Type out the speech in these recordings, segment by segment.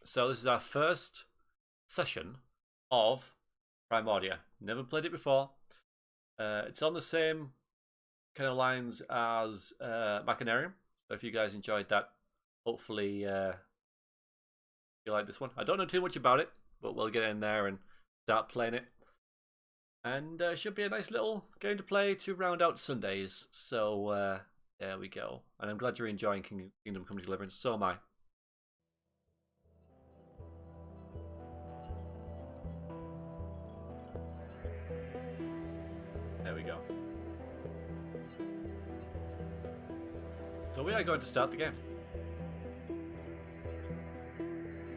So this is our first session of Primordia. Never played it before. It's on the same kind of lines as Machinarium. So if you guys enjoyed that, hopefully you like this one. I don't know too much about it, but we'll get in there and start playing it. And it should be a nice little game to play to round out Sundays. So there we go. And I'm glad you're enjoying Kingdom Come Deliverance. So am I. There we go. So we are going to start the game.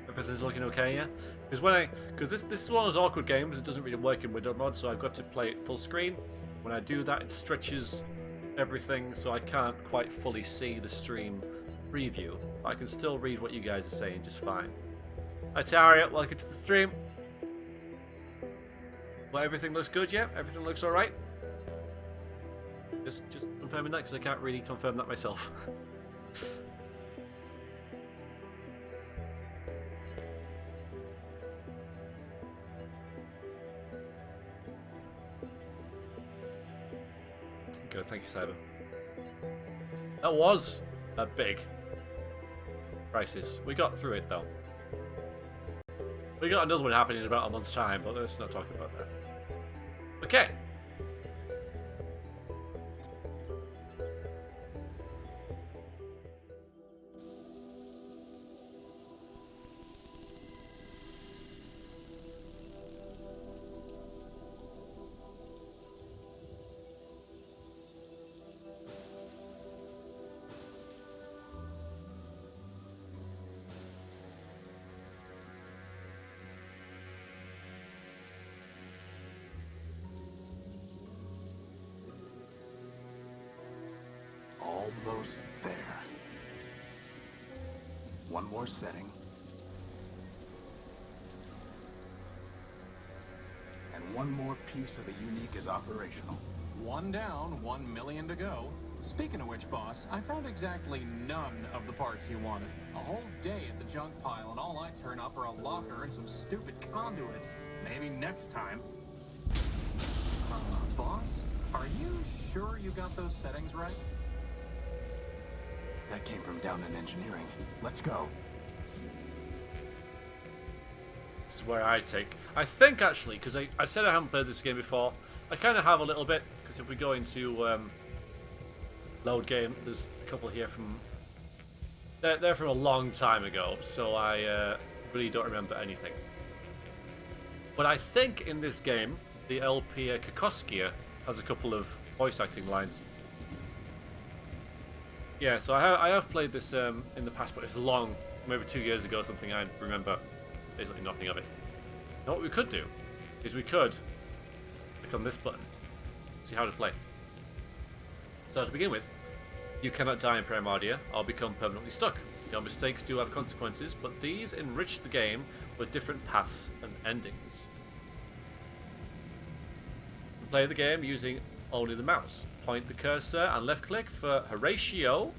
Everything's looking okay, yeah? Because this is one of those awkward games. It doesn't really work in window mode, so I've got to play it full screen. When I do that, it stretches everything, so I can't quite fully see the stream preview. But I can still read what you guys are saying just fine. Hi Taria, welcome to the stream. Well, everything looks good, yeah? Everything looks alright? Just confirming that, because I can't really confirm that myself. Good, thank you, Cyber. That was a big crisis. We got through it, though. We got another one happening in about a month's time, but let's not talk about that. Okay. Almost there. One more setting. And one more piece of the unique is operational. One down, 1 million to go. Speaking of which, boss, I found exactly none of the parts you wanted. A whole day at the junk pile, and all I turn up are a locker and some stupid conduits. Maybe next time. Boss, are you sure you got those settings right? That came from down in engineering. Let's go. This is where I think actually, because I said I haven't played this game before. I kind of have a little bit, because if we go into load game, there's a couple here from... They're from a long time ago, so I really don't remember anything. But I think in this game, the LP Kakoskia has a couple of voice acting lines. Yeah, so I have played this in the past, but it's long, maybe 2 years ago or something. I remember basically nothing of it. Now what we could do is we could click on this button, see how to play. So to begin with, you cannot die in Primordia or become permanently stuck. Your mistakes do have consequences, but these enrich the game with different paths and endings. You play the game using only the mouse. Point the cursor and left click for Horatio,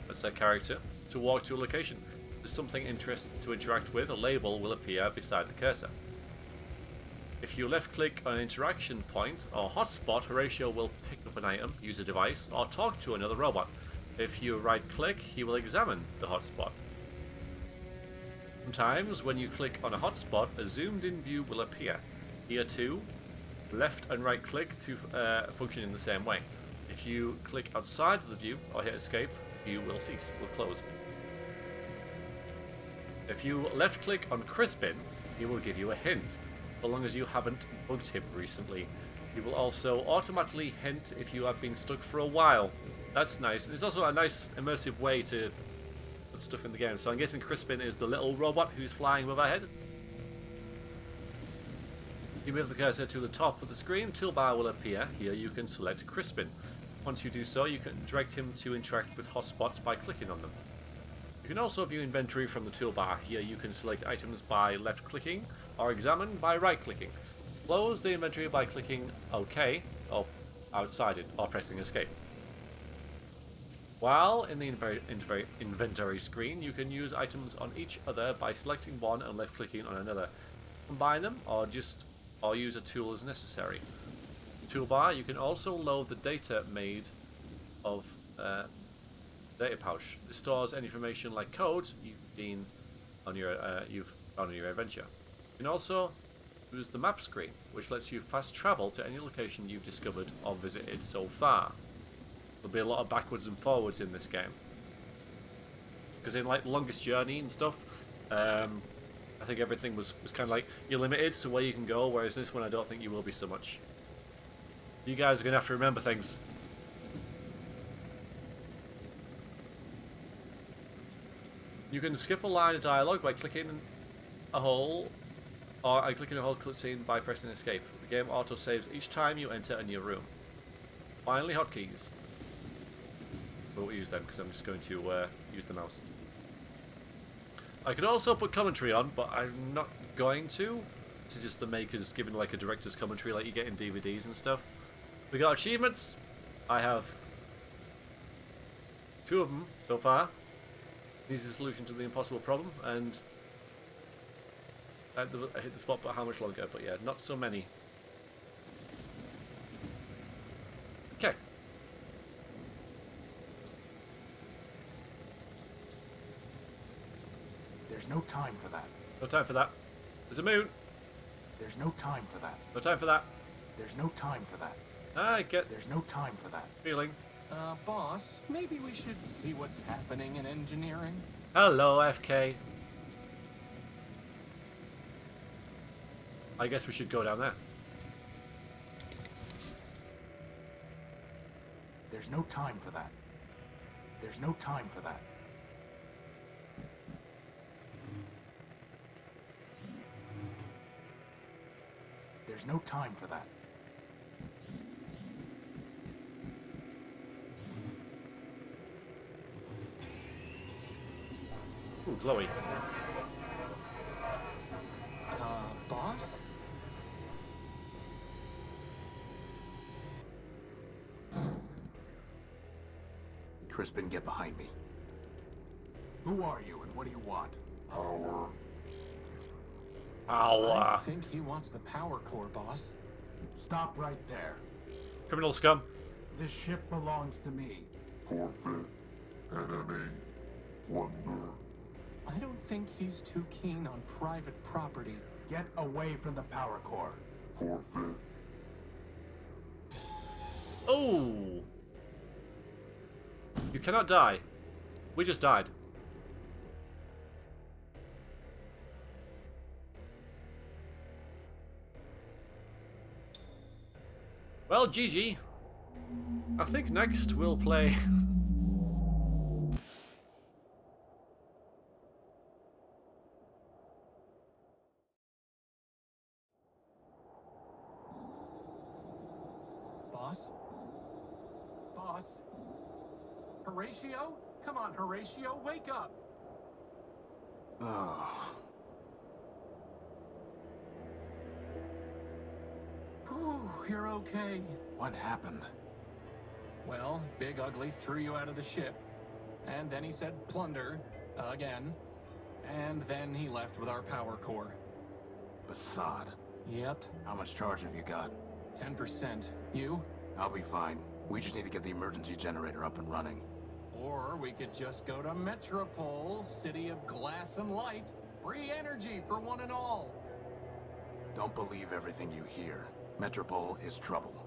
that's their character, to walk to a location. If there's something interesting to interact with, a label will appear beside the cursor. If you left click on an interaction point or hotspot, Horatio will pick up an item, use a device, or talk to another robot. If you right click, he will examine the hotspot. Sometimes when you click on a hotspot, a zoomed in view will appear. Here too, left and right click to function in the same way. If you click outside of the view or hit escape, view will cease, will close. If you left click on Crispin, he will give you a hint, so long as you haven't bugged him recently. He will also automatically hint if you have been stuck for a while. That's nice. And it's also a nice immersive way to put stuff in the game. So I'm guessing Crispin is the little robot who's flying above our head. If you move the cursor to the top of the screen, toolbar will appear. Here you can select Crispin. Once you do so, you can direct him to interact with hotspots by clicking on them. You can also view inventory from the toolbar. Here you can select items by left clicking or examine by right clicking. Close the inventory by clicking OK or outside it or pressing escape. While in the inventory screen, you can use items on each other by selecting one and left-clicking on another. Combine them, or use a tool as necessary. Toolbar, you can also load the data made of data pouch. This stores any information like code you've found on your adventure. You can also use the map screen, which lets you fast travel to any location you've discovered or visited so far. There'll be a lot of backwards and forwards in this game, because in like the longest journey and stuff, I think everything was kind of like you're limited to where you can go, whereas this one I don't think you will be so much. You guys are gonna have to remember things. You can skip a line of dialogue by clicking a hole, or clicking a whole cutscene by pressing escape. The game auto saves each time you enter a new room. Finally, hotkeys. I won't use them because I'm just going to use the mouse. I could also put commentary on, but I'm not going to. This is just the makers giving like a director's commentary like you get in DVDs and stuff. We got achievements. I have 2 of them so far. Easy solution to the impossible problem, and I hit the spot, but how much longer? But yeah, not so many. Okay. There's no time for that. No time for that. There's a moon. There's no time for that. No time for that. There's no time for that. I get There's no time for that. feeling. Boss, maybe we should see what's happening in engineering? Hello, FK. I guess we should go down there. There's no time for that. There's no time for that. There's no time for that. Ooh, glowy. Boss? Crispin, get behind me. Who are you and what do you want? Power. I think he wants the power core, boss. Stop right there. Criminal scum. This ship belongs to me. Forfeit. Enemy. Plunder. I don't think he's too keen on private property. Get away from the power core. Forfeit. Oh! You cannot die. We just died. Well, GG. I think next we'll play... Boss? Boss? Horatio? Come on, Horatio, wake up! Ugh. Whew, you're okay. What happened? Well, Big Ugly threw you out of the ship. And then he said plunder, again. And then he left with our power core. Basad. Yep, How much charge have you got? 10%. You? I'll be fine. We just need to get the emergency generator up and running. Or we could just go to Metropole, city of glass and light. Free energy for one and all. Don't believe everything you hear. Metropole is trouble.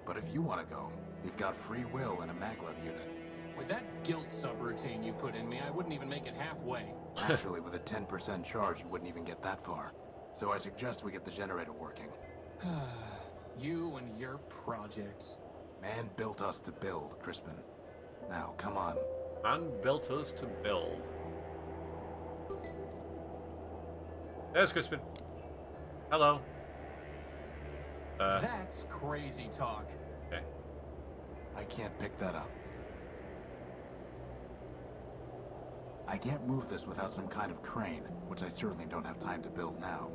But if you want to go, you've got free will in a maglev unit. With that guilt subroutine you put in me, I wouldn't even make it halfway. Actually, with a 10% charge, you wouldn't even get that far. So I suggest we get the generator working. You and your projects. Man built us to build, Crispin. Now, come on. Man built us to build. There's Crispin. Hello. That's crazy talk. Okay. I can't pick that up. I can't move this without some kind of crane, which I certainly don't have time to build now.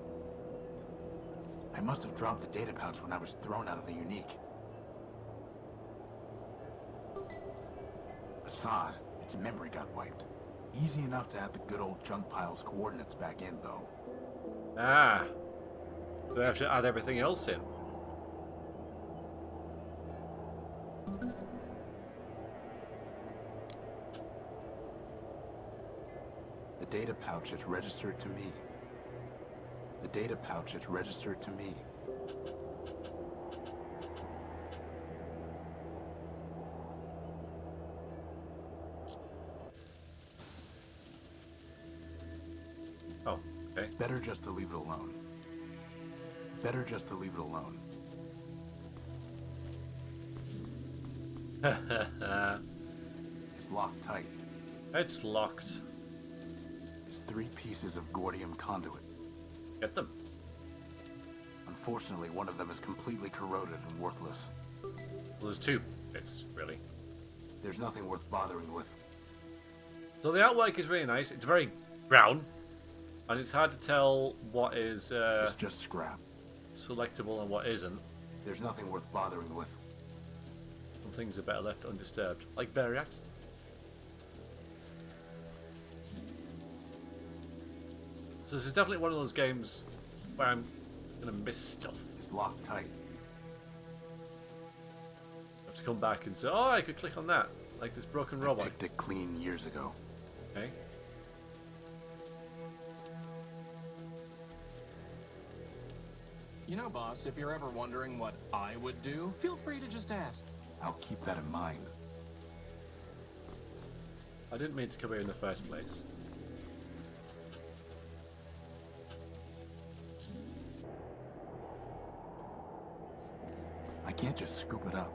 I must have dropped the data pouch when I was thrown out of the unique. Assad, its memory got wiped. Easy enough to add the good old junk pile's coordinates back in, though. Ah. So we have to add everything else in. The data pouch is registered to me. The data pouch is registered to me. Oh, okay. Better just to leave it alone. Better just to leave it alone. It's locked tight. It's locked. It's 3 pieces of Gordium conduit. Get them. Unfortunately, one of them is completely corroded and worthless. Well, there's 2 bits, really. There's nothing worth bothering with. So the artwork is really nice. It's very brown. And it's hard to tell what is It's just scrap. selectable and what isn't. There's nothing worth bothering with. Some things are better left undisturbed. Like Bariax. So this is definitely one of those games where I'm gonna miss stuff. It's locked tight. I have to come back and say, oh, I could click on that. Like this broken I robot. picked it clean years ago. Okay. You know, boss, if you're ever wondering what I would do, feel free to just ask. I'll keep that in mind. I didn't mean to come here in the first place. I can't just scoop it up.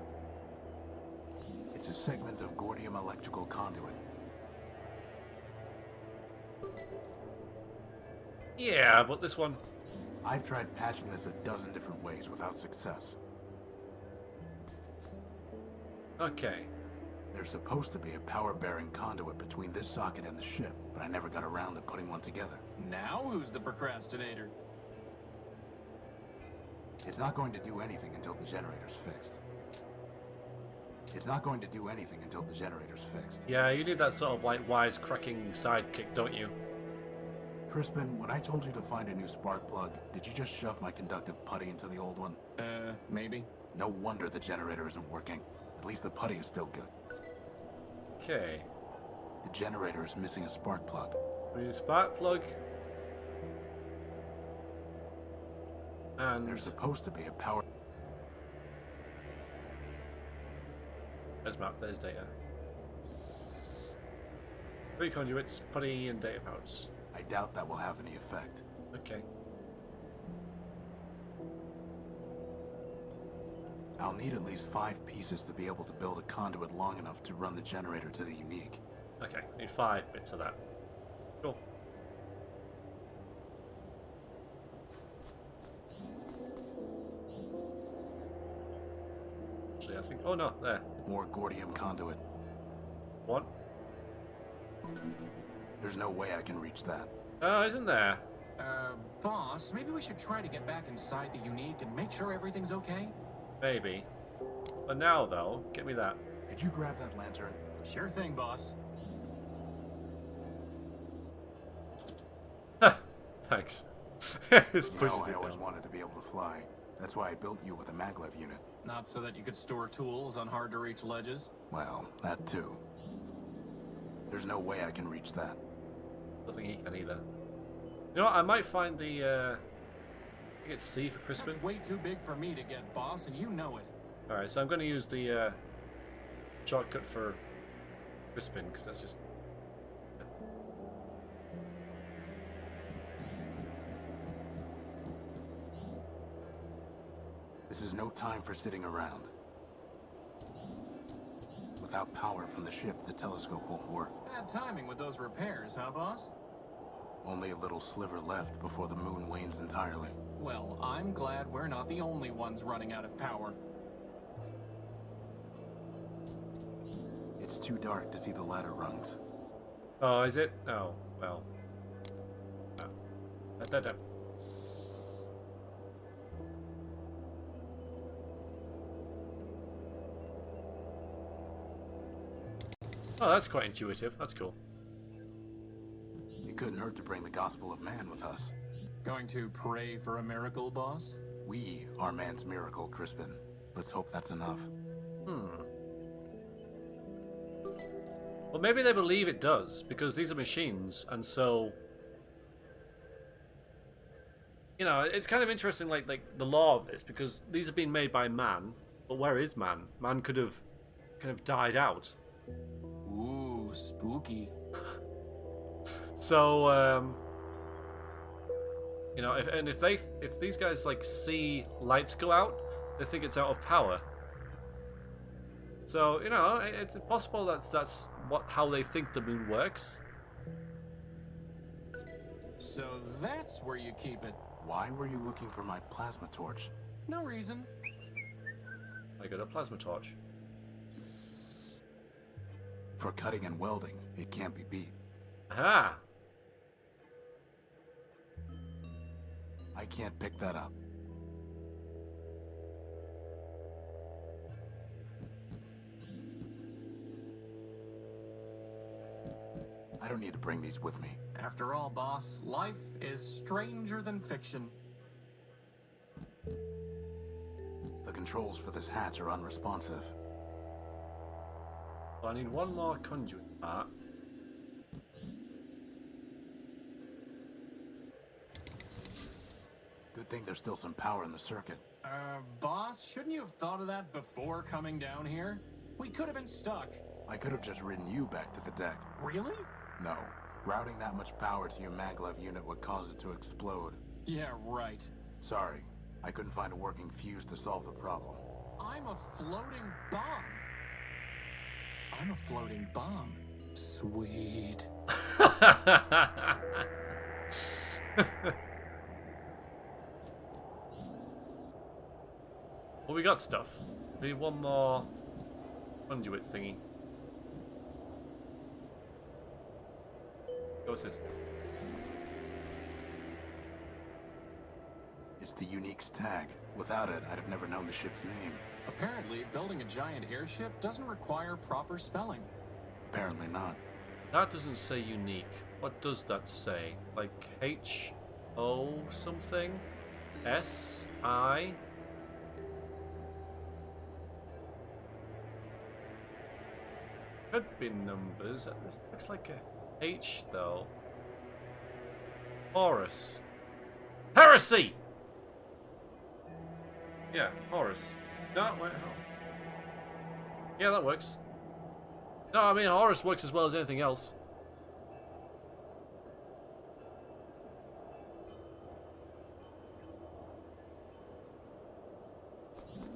It's a segment of Gordium electrical conduit. Yeah, but this one... I've tried patching this a dozen different ways without success. Okay. There's supposed to be a power-bearing conduit between this socket and the ship, but I never got around to putting one together. Now who's the procrastinator? It's not going to do anything until the generator's fixed. It's not going to do anything until the generator's fixed. Yeah, you need that sort of like wise-cracking sidekick, don't you? Crispin, when I told you to find a new spark plug, did you just shove my conductive putty into the old one? Maybe. No wonder the generator isn't working. At least the putty is still good. Okay. The generator is missing a spark plug. We need a spark plug. And There's supposed to be a power... there's map, there's data. 3 conduits, putty, and data pouch. I doubt that will have any effect. Okay. I'll need at least 5 pieces to be able to build a conduit long enough to run the generator to the unique. Okay, need 5 bits of that. Cool. Actually, I think... oh no, there. More Gordium conduit. One. There's no way I can reach that. Oh, isn't there? Boss, maybe we should try to get back inside the unique and make sure everything's okay? Maybe. But now, though, get me that. Could you grab that lantern? Sure thing, boss. Thanks. This You pushes know, I it always down. wanted to be able to fly. That's why I built you with a maglev unit. Not so that you could store tools on hard-to-reach ledges? Well, that too. There's no way I can reach that. I don't think he can either. You know what? I might find the. I get C for Crispin. That's way too big for me to get, boss, and you know it. Alright, so I'm going to use the shortcut for Crispin because that's just. This is no time for sitting around. Without power from the ship, the telescope won't work. Bad timing with those repairs, huh, boss? Only a little sliver left before the moon wanes entirely. Well, I'm glad we're not the only ones running out of power. It's too dark to see the ladder rungs. Oh, is it? Oh, well. Oh. Da-da-da. Oh, that's quite intuitive. That's cool. It couldn't hurt to bring the gospel of man with us. Going to pray for a miracle, boss? We are man's miracle, Crispin. Let's hope that's enough. Well, maybe they believe it does, because these are machines, and so... You know, it's kind of interesting, like the law of this, because these have been made by man, but where is man? Man could have kind of died out. Ooh, spooky. So, you know, if these guys like see lights go out, they think it's out of power. So, you know, it's possible that's how they think the moon works. So that's where you keep it. Why were you looking for my plasma torch? No reason. I got a plasma torch. For cutting and welding, it can't be beat. Aha! I can't pick that up. I don't need to bring these with me. After all, boss, life is stranger than fiction. The controls for this hatch are unresponsive. So I need one more conduit part. Good thing there's still some power in the circuit. Boss, shouldn't you have thought of that before coming down here? We could have been stuck. I could have just ridden you back to the deck. Really? No. Routing that much power to your maglev unit would cause it to explode. Yeah, right. Sorry. I couldn't find a working fuse to solve the problem. I'm a floating bomb. I'm a floating bomb. Sweet. Well, we got stuff. We need one more conduit thingy. What's this? It's the Unique's tag. Without it, I'd have never known the ship's name. Apparently, building a giant airship doesn't require proper spelling. Apparently not. That doesn't say unique. What does that say? Like H-O something? S-I? Could be numbers. This looks like a H though. Horus. Heresy! Yeah, Horus. No, wait, yeah, that works. No, I mean, Horus works as well as anything else.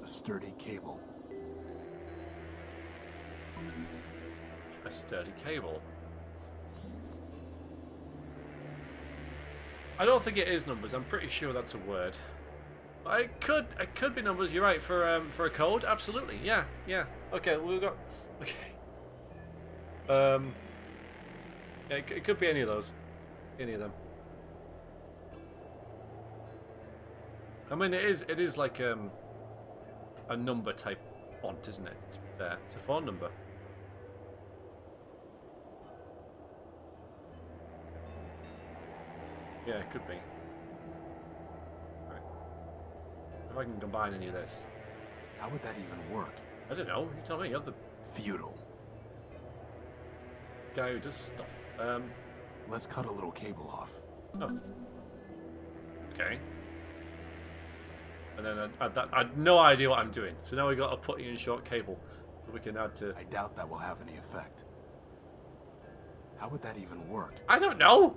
A sturdy cable. A sturdy cable. I don't think it is numbers. I'm pretty sure that's a word. But it could be numbers. You're right for a code. Absolutely. Yeah. Okay, we've got. Okay. Yeah, it could be any of those. Any of them. I mean, it is like a number type font, isn't it? It's a phone number. Yeah, it could be. Right. If I can combine any of this. How would that even work? I don't know. You tell me. You're the Feudal. guy who does stuff. Let's cut a little cable off. Oh. Okay. And then I had no idea what I'm doing. So now we got a putty and short cable that we can add to. I doubt that will have any effect. How would that even work? I don't know.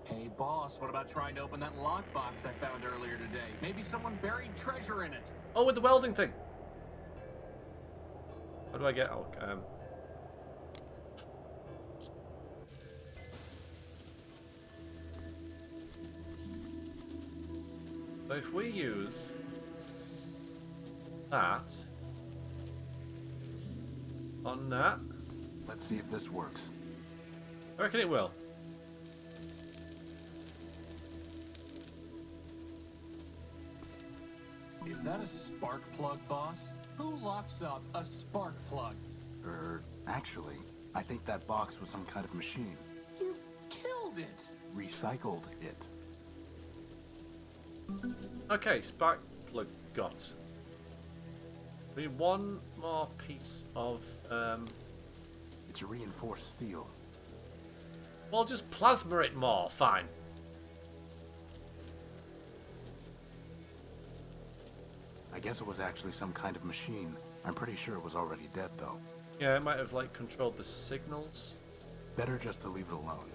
Hey, boss, what about trying to open that lockbox I found earlier today? Maybe someone buried treasure in it. Oh, with the welding thing. How do I get out? So if we use that on that, Let's see if this works. I reckon it will. Is that a spark plug, boss? Who locks up a spark plug? Actually, I think that box was some kind of machine. You killed it! Recycled it. Okay, spark plug got. We need one more piece of. It's a reinforced steel. Well, just plasma it more. Fine. I guess it was actually some kind of machine. I'm pretty sure it was already dead, though. Yeah, it might have like controlled the signals. Better just to leave it alone.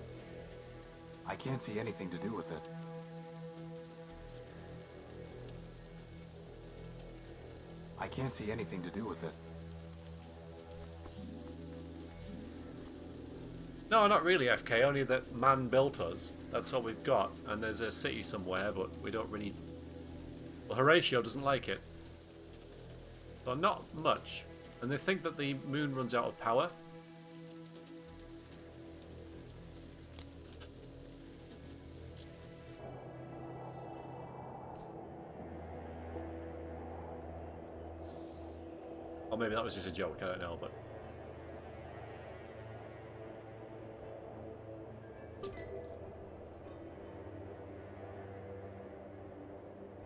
I can't see anything to do with it. I can't see anything to do with it. No, not really, FK. Only that man built us. That's all we've got. And there's a city somewhere, but we don't really. Well, Horatio doesn't like it. So not much. And they think that the moon runs out of power. Or maybe that was just a joke, I don't know, but...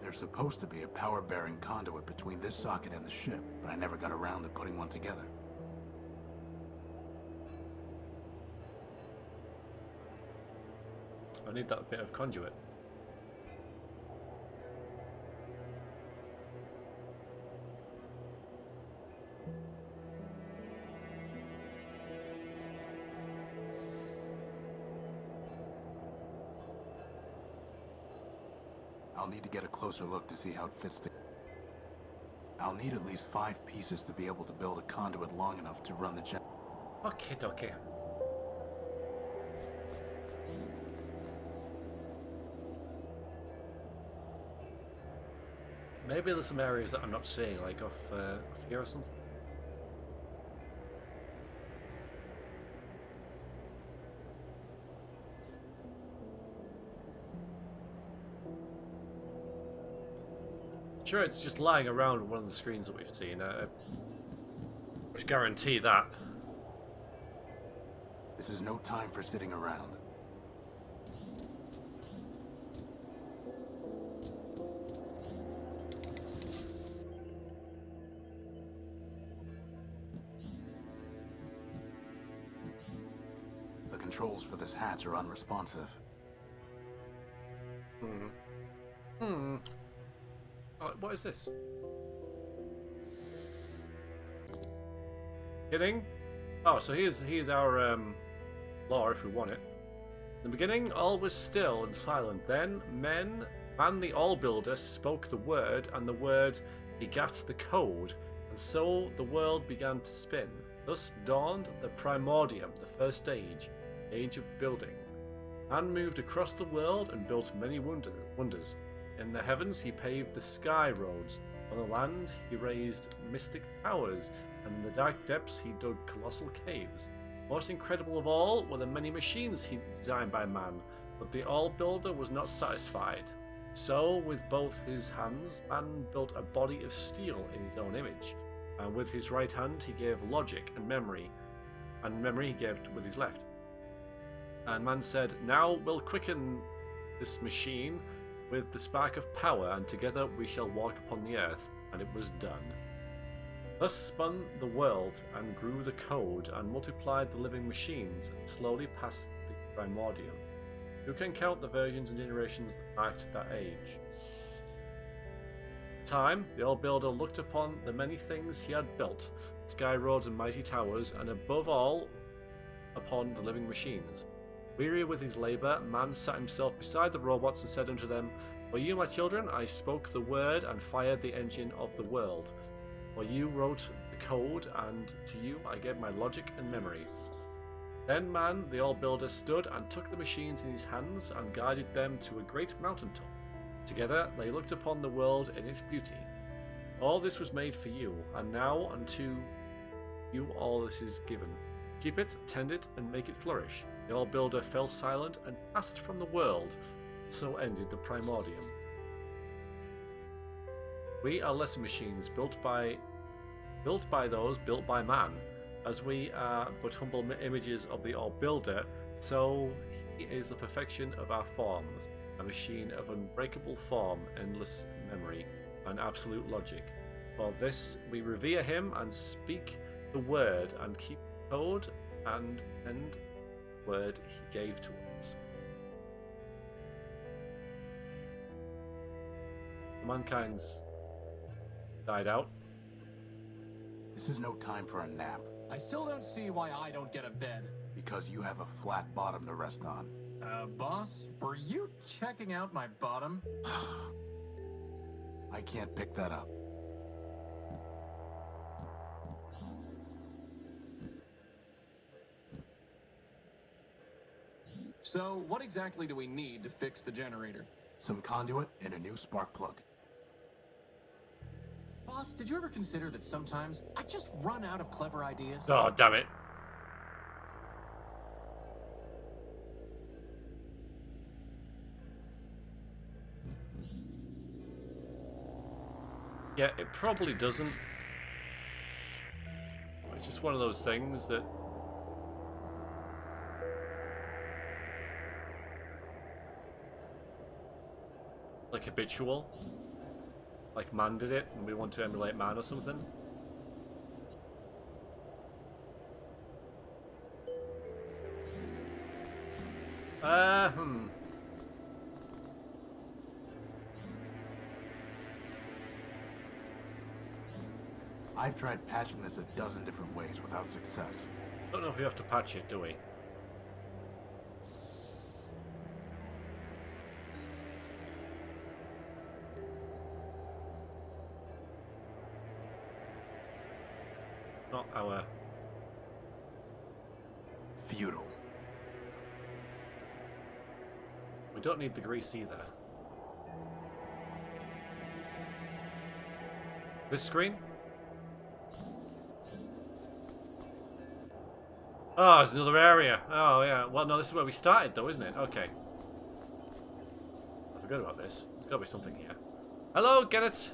There's supposed to be a power-bearing conduit between this socket and the ship, but I never got around to putting one together. I need that bit of conduit. I'll need to get a closer look to see how it fits together. I'll need at least 5 pieces to be able to build a conduit long enough to run the gen. Okay. Maybe there's some areas that I'm not seeing, like off here or something. Sure, it's just lying around one of the screens that we've seen. Which guarantee that. This is no time for sitting around. The controls for this hatch are unresponsive. Oh, what is this? Kidding? Oh, so here's our lore if we want it. In the beginning, all was still and silent. Then man the All-Builder spoke the word, and the word begat the code, and so the world began to spin. Thus dawned the Primordium, the first age of building. Man moved across the world and built many wonders. In the heavens he paved the sky roads. On the land he raised mystic towers, and in the dark depths he dug colossal caves. Most incredible of all were the many machines he designed by man, but the All-Builder was not satisfied. So, with both his hands, man built a body of steel in his own image, and with his right hand he gave logic and memory he gave with his left. And man said, "Now we'll quicken this machine with the spark of power, and together we shall walk upon the earth." And it was done. Thus spun the world, and grew the code, and multiplied the living machines, and slowly passed the Primordium. Who can count the versions and iterations that marked that age? In time, the All-Builder looked upon the many things he had built, sky roads and mighty towers, and above all, upon the living machines. Weary with his labour, man sat himself beside the robots and said unto them, "For you, my children, I spoke the word and fired the engine of the world. For you wrote the code, and to you I gave my logic and memory." Then man, the All-Builder, stood and took the machines in his hands and guided them to a great mountain top. Together they looked upon the world in its beauty. All this was made for you, and now unto you all this is given. Keep it, tend it, and make it flourish. The All-Builder fell silent and passed from the world. So ended the Primordium. We are lesser machines built by built by those built by man, as we are but humble images of the All-Builder, so he is the perfection of our forms, a machine of unbreakable form, endless memory, and absolute logic. For this we revere him and speak the word and keep the code and end the word he gave to us. Mankind's died out. This is no time for a nap, I still don't see why I don't get a bed. because you have a flat bottom to rest on. Boss, were you checking out my bottom? I can't pick that up. So, what exactly do we need to fix the generator? Some conduit and a new spark plug. Boss, did you ever consider that sometimes I just run out of clever ideas? Oh, damn it. Yeah, it probably doesn't. It's just one of those things that... like habitual. Like man did it, and we want to emulate man or something. Hmm. I've tried patching this a dozen different ways without success. Don't know if we have to patch it, do we? Not our... Futile. We don't need the grease either. This screen? Oh, there's another area. Oh, yeah. Well, no, this is where we started, though, isn't it? Okay. I forgot about this. There's got to be something here. Hello, get it?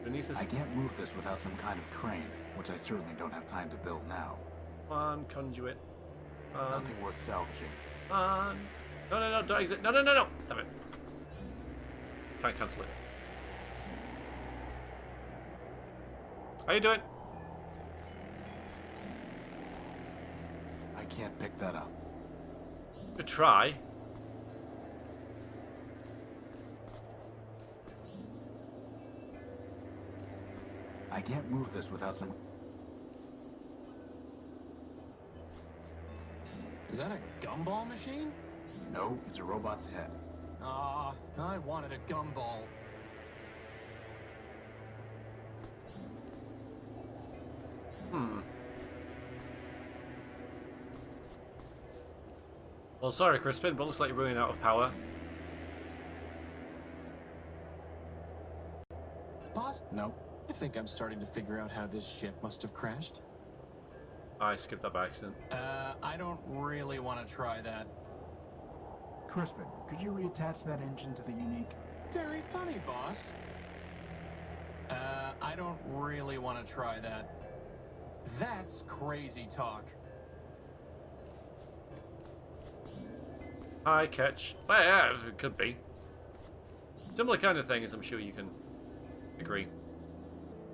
Beneath this... I can't move this without some kind of crane, which I certainly don't have time to build now. Come on, conduit. Nothing worth salvaging. Come on. No, no, no, don't exit. No, no, no, no. Damn it. Can't cancel it. How you doing? I can't pick that up. Good try. I can't move this without some... Is that a gumball machine? No, it's a robot's head. Ah, I wanted a gumball. Well, sorry, Crispin, but looks like you're running out of power. Boss, No. I think I'm starting to figure out how this ship must have crashed. I skipped that by accident. I don't really want to try that. Crispin, could you reattach that engine to the unique? Very funny, boss. I don't really want to try that. That's crazy talk. High catch. Well, yeah, it could be. Similar kind of thing, as I'm sure you can agree.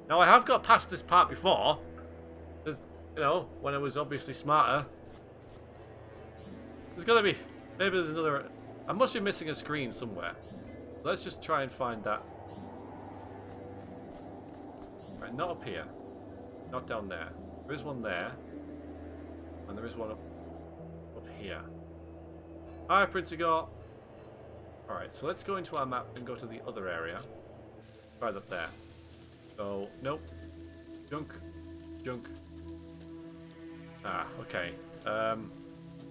Now, I have got past this part before. There's, you know, when I was obviously smarter. There's got to be... Maybe there's another... I must be missing a screen somewhere. Let's just try and find that. Right, not up here. Not down there. There is one there. And there is one up here. Hi, Princigor. Alright, so let's go into our map and go to the other area. Right up there. So, nope. Junk. Junk. Ah, okay.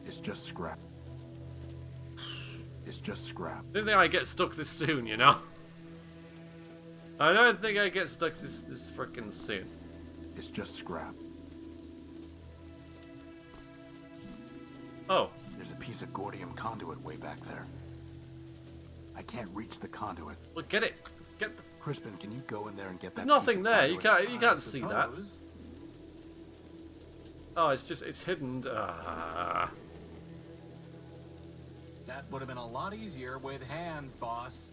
It's just scrap. It's just scrap. I didn't think I'd get stuck this soon, you know? I don't think I'd get stuck this frickin' soon. It's just scrap. Oh. There's a piece of Gordium conduit way back there. I can't reach the conduit. Well, get it. Get the... Crispin, can you go in there and get that? There's nothing piece of there. You conduit? can't see that. Suppose. Oh, it's hidden. Ah. That would have been a lot easier with hands, boss.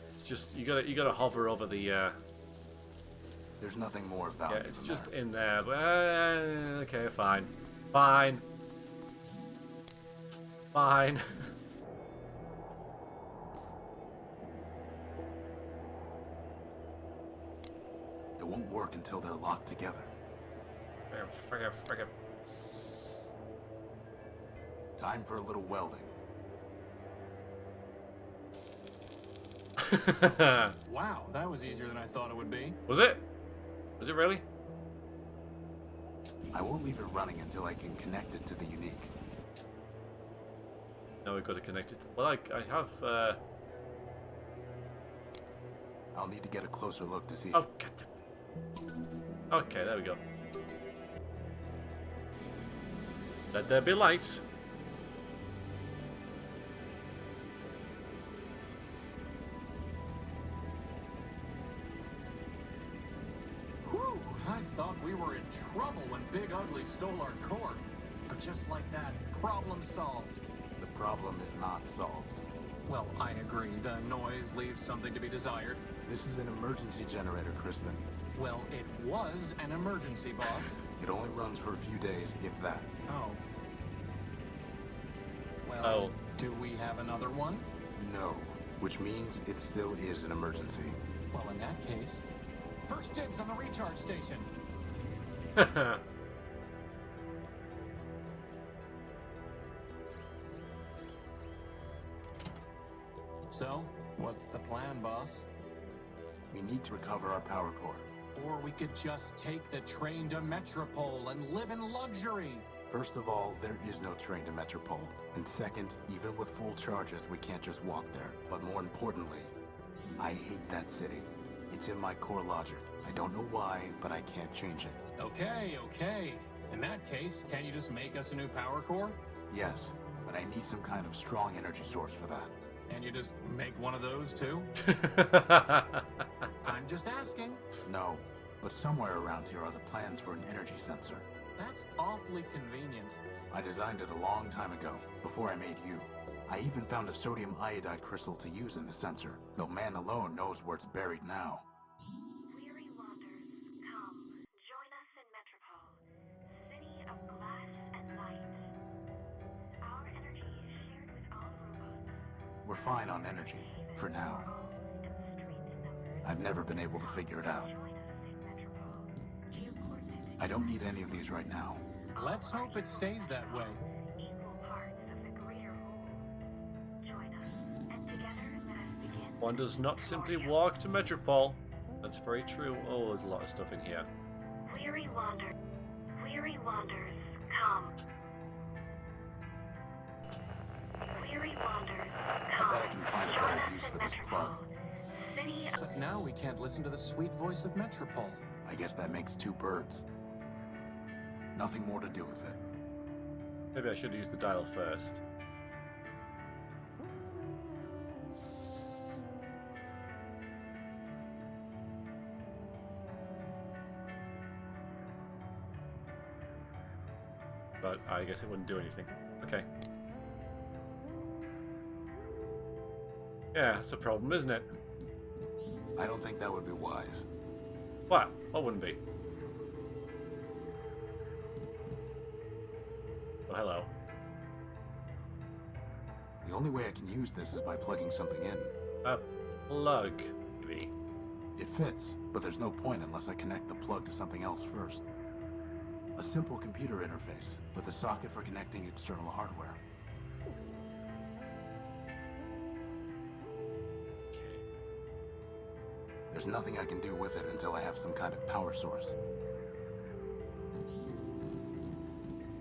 It's just you gotta hover over the. There's nothing more Yeah, valuable. it's just in there. But okay, fine, fine. It won't work until they're locked together. Friggin'. Time for a little welding. Wow, that was easier than I thought it would be. Was it? Was it really? I won't leave it running until I can connect it to the unique. No, we've got to connect it. Well, I have. I'll need to get a closer look to see. Oh, okay, there we go. Let there be light. Whew, I thought we were in trouble when Big Ugly stole our core. But just like that, problem solved. The problem is not solved. Well, I agree. The noise leaves something to be desired. This is an emergency generator, Crispin. Well, it was an emergency, boss. It only runs for a few days, if that. Oh. Well, Oh. do we have another one? No. Which means it still is an emergency. Well, in that case, first dibs on the recharge station. So, what's the plan, boss? We need to recover our power core. Or we could just take the train to Metropole and live in luxury. First of all, there is no train to Metropole. And second, even with full charges, we can't just walk there. But more importantly, I hate that city. It's in my core logic. I don't know why, but I can't change it. Okay. In that case, can you just make us a new power core? Yes, but I need some kind of strong energy source for that. And you just make one of those too? I'm just asking. No, but somewhere around here are the plans for an energy sensor. That's awfully convenient. I designed it a long time ago, before I made you. I even found a sodium iodide crystal to use in the sensor, though man alone knows where it's buried now. Weary wanderers, come, join us in Metropole, city of glass and light. Our energy is shared with all robots. We're fine on energy, for now. I've never been able to figure it out. Join us in Metropole. Geocoordinates I don't need any of these right now. Let's hope it stays that way. equal parts of the greater whole. Join us, and together let us begin. One does not simply walk to Metropole. That's very true. Oh, there's a lot of stuff in here. Weary wanderers, come. Weary wanderers, come. I bet I can find a Join better us use in for this plug. Metropole, city of But now we can't listen to the sweet voice of Metropole. I guess that makes two birds. Nothing more to do with it. Maybe I should use the dial first. But I guess it wouldn't do anything. Okay. Yeah, it's a problem, isn't it? I don't think that would be wise. What? What wouldn't be? Well, hello. The only way I can use this is by plugging something in. A plug, maybe. It fits, but there's no point unless I connect the plug to something else first. A simple computer interface with a socket for connecting external hardware. There's nothing I can do with it until I have some kind of power source.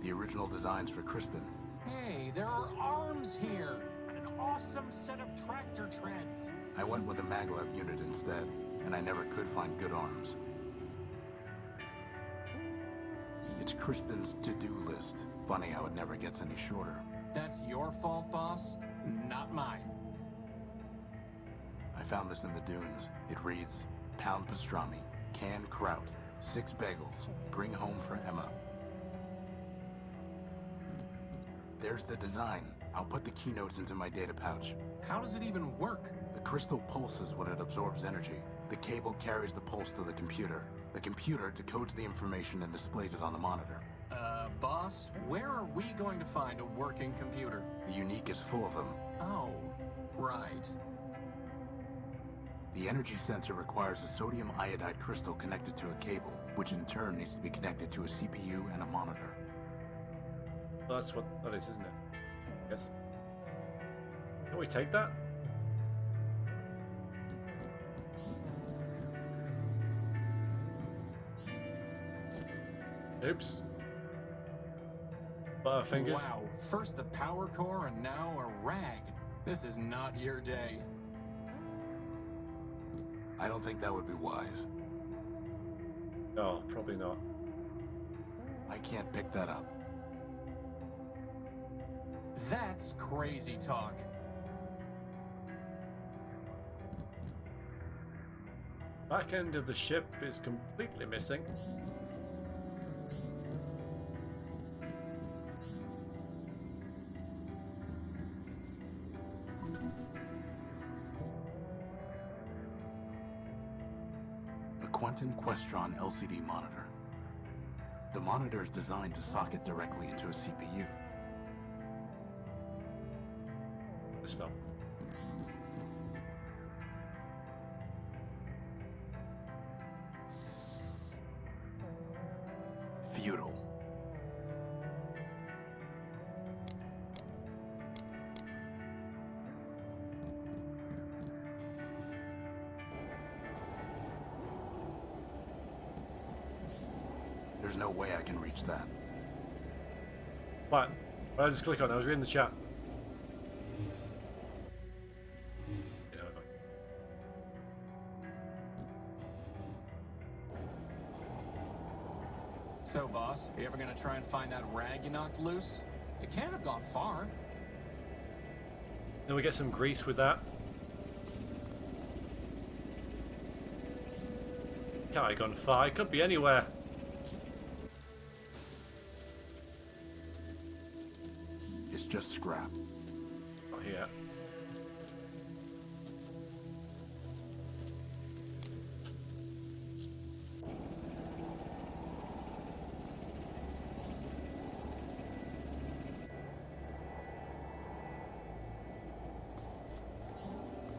The original designs for Crispin. Hey, there are arms here! And an awesome set of tractor treads! I went with a maglev unit instead, and I never could find good arms. It's Crispin's to-do list. Funny how it never gets any shorter. That's your fault, boss, not mine. found this in the dunes. It reads, pound pastrami, canned kraut, 6 bagels, bring home for Emma. There's the design. I'll put the keynotes into my data pouch. How does it even work? The crystal pulses when it absorbs energy. The cable carries the pulse to the computer. The computer decodes the information and displays it on the monitor. Boss, where are we going to find a working computer? The Unique is full of them. Oh, right. The energy sensor requires a sodium iodide crystal connected to a cable, which in turn needs to be connected to a CPU and a monitor. Well, that's what that is, isn't it? Yes. Can we take that? Oops. Butterfingers. Wow, first the power core and now a rag. This is not your day. I don't think that would be wise. Oh, probably not. I can't pick that up. That's crazy talk. Back end of the ship is completely missing. A Quentin Questron LCD monitor. The monitor is designed to socket directly into a CPU. Stop. Feudal. There's no way I can reach that. What? I just click on it. I was reading the chat. So, boss, you ever gonna try and find that rag you knocked loose? It can't have gone far. Then we get some grease with that. Can't have gone far. It could be anywhere. It's just scrap. Not here.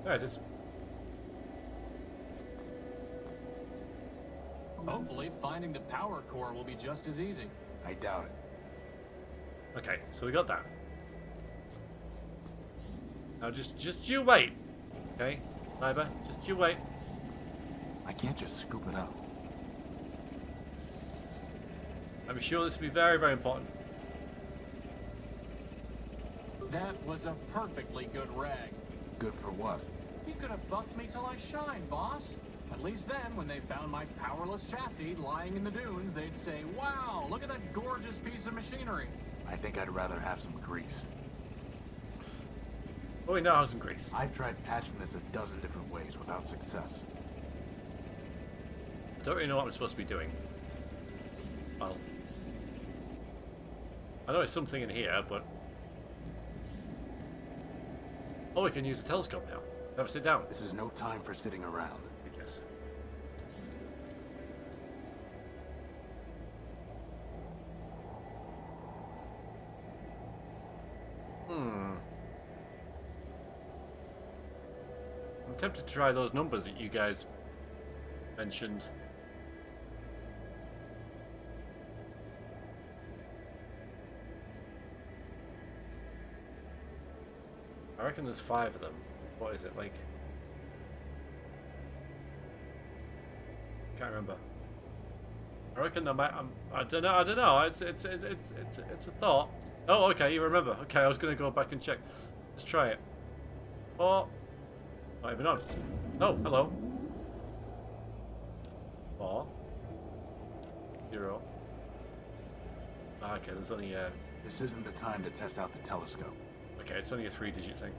There it is. Hopefully, finding the power core will be just as easy. I doubt it. Okay, so we got that. Now just you wait. Okay, Cyber, just you wait. I can't just scoop it up. I'm sure this will be very, very important. That was a perfectly good rag. Good for what? You could have buffed me till I shine, boss. At least then, when they found my powerless chassis lying in the dunes, they'd say, wow, look at that gorgeous piece of machinery. I think I'd rather have some grease. Oh, we now have some grease. I've tried patching this a dozen different ways without success. I don't really know what I'm supposed to be doing. Well, I know it's something in here, but... Oh, we can use the telescope now. Have a sit down. This is no time for sitting around. Yes. I'm tempted to try those numbers that you guys mentioned. I reckon there's 5 of them. What is it, like? Can't remember. I reckon there might. I don't know. It's a thought. Oh, okay, you remember. Okay, I was gonna go back and check. Let's try it. Oh, not even on. Oh, hello. 4 0. Okay, there's only This isn't the time to test out the telescope. okay, it's only a 3-digit thing.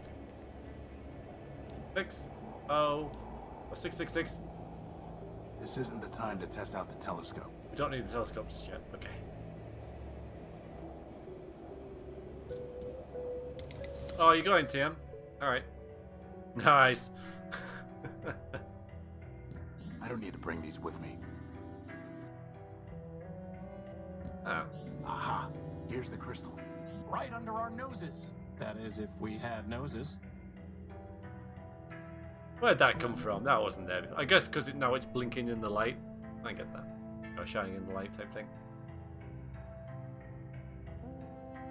6 Oh, 666. This isn't the time to test out the telescope. We don't need the telescope just yet. Okay. Oh, you're going, TM? Alright. Nice. I don't need to bring these with me. Ah. Aha! Here's the crystal. Right under our noses. That is, if we had noses. Where'd that come from? That wasn't there. I guess because now it's blinking in the light. I get that. Or shining in the light type thing.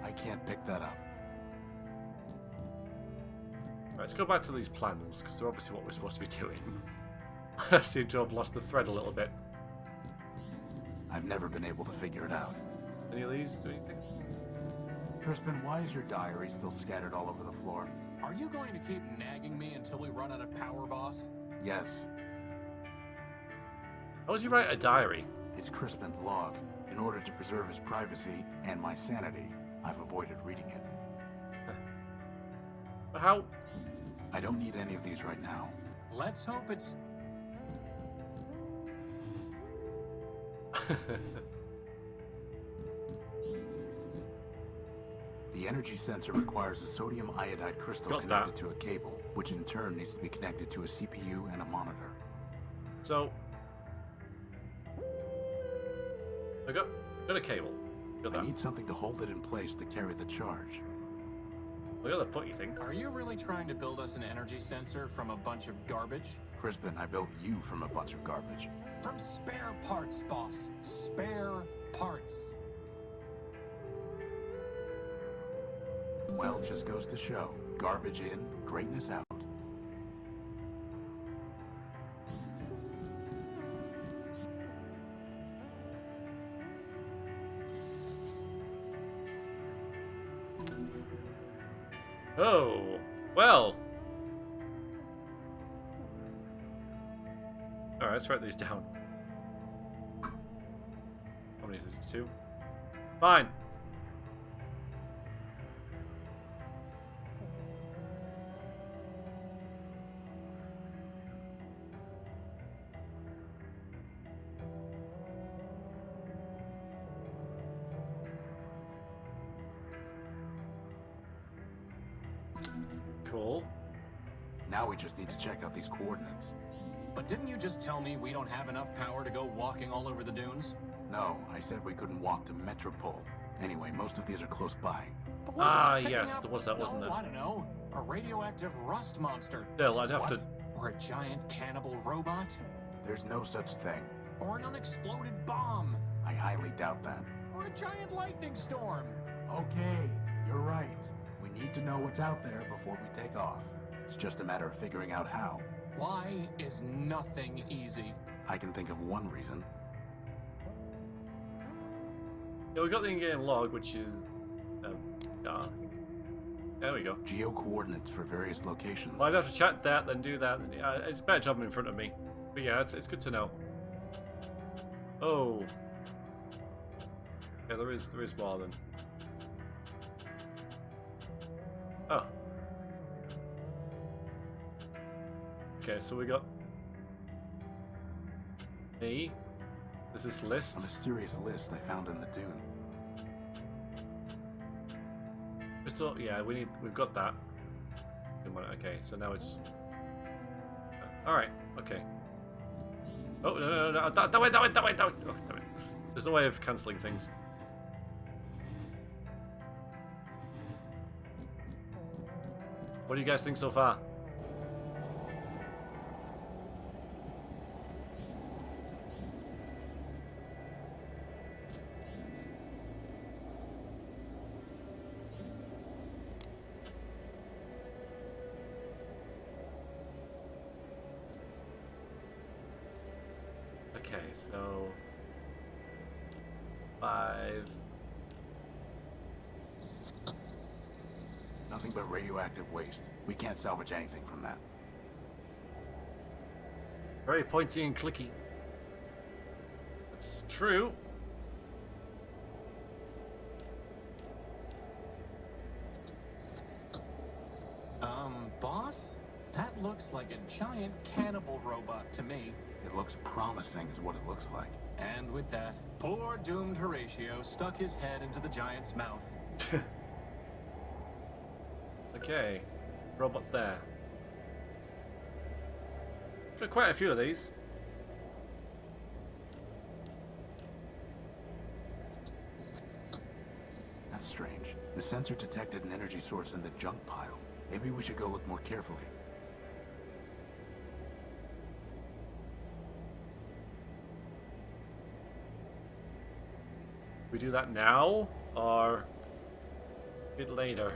I can't pick that up. Right, let's go back to these plans, because they're obviously what we're supposed to be doing. I seem to have lost the thread a little bit. I've never been able to figure it out. Any of these do anything? Crispin, why is your diary still scattered all over the floor? Are you going to keep nagging me until we run out of power, boss? Yes, How does he write a diary? it's Crispin's log. In order to preserve his privacy and my sanity, I've avoided reading it. But how? I don't need any of these right now. Let's hope it's... The energy sensor requires a sodium iodide crystal Got connected that. to a cable, which in turn needs to be connected to a CPU and a monitor. So, I got a cable. Got I that. need something to hold it in place to carry the charge. I got the putty thing. Are you really trying to build us an energy sensor from a bunch of garbage? Crispin, I built you from a bunch of garbage. From spare parts, boss. Spare parts. Well, just goes to show. Garbage in, greatness out. Oh, well. Alright, let's write these down. How many is it? 2? Fine. Cool. Now we just need to check out these coordinates. But didn't you just tell me we don't have enough power to go walking all over the dunes? No, I said we couldn't walk to Metropole. Anyway, most of these are close by. But what if it's Ah, picking yes, up- there was that, wasn't oh, there? I don't know. A radioactive rust monster. Still, I'd have What? to. Or a giant cannibal robot? There's no such thing. Or an unexploded bomb? I highly doubt that. Or a giant lightning storm? Okay, you're right. We need to know what's out there before we take off. It's just a matter of figuring out how. Why is nothing easy? I can think of one reason. Yeah, we got the in-game log, which is. I think. There we go. Geo-coordinates for various locations. Well, I'd have to chat that, then do that. It's better to have them in front of me. But yeah, it's good to know. Oh. Yeah, there is more than. Oh. Okay, so we got me. There's this A list. mysterious list I found in the dune. So yeah, we've got that. Okay, so now it's. All right. Okay. Oh no! That way! Oh, damn it! There's no way of cancelling things. What do you guys think so far? Okay, so 5. Nothing but radioactive waste. We can't salvage anything from that. Very pointy and clicky. That's true. Boss? That looks like a giant cannibal robot to me. It looks promising is what it looks like. And with that, poor doomed Horatio stuck his head into the giant's mouth. Okay, robot there. Got quite a few of these. That's strange. The sensor detected an energy source in the junk pile. Maybe we should go look more carefully. We do that now or a bit later?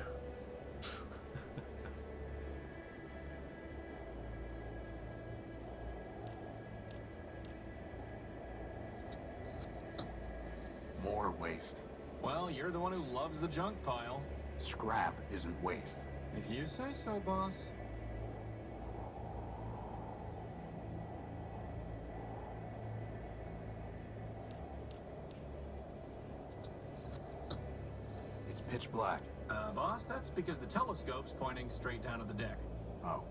More waste. Well, you're the one who loves the junk pile. Scrap isn't waste. If you say so, boss. It's pitch black. Boss, that's because the telescope's pointing straight down at the deck. Oh.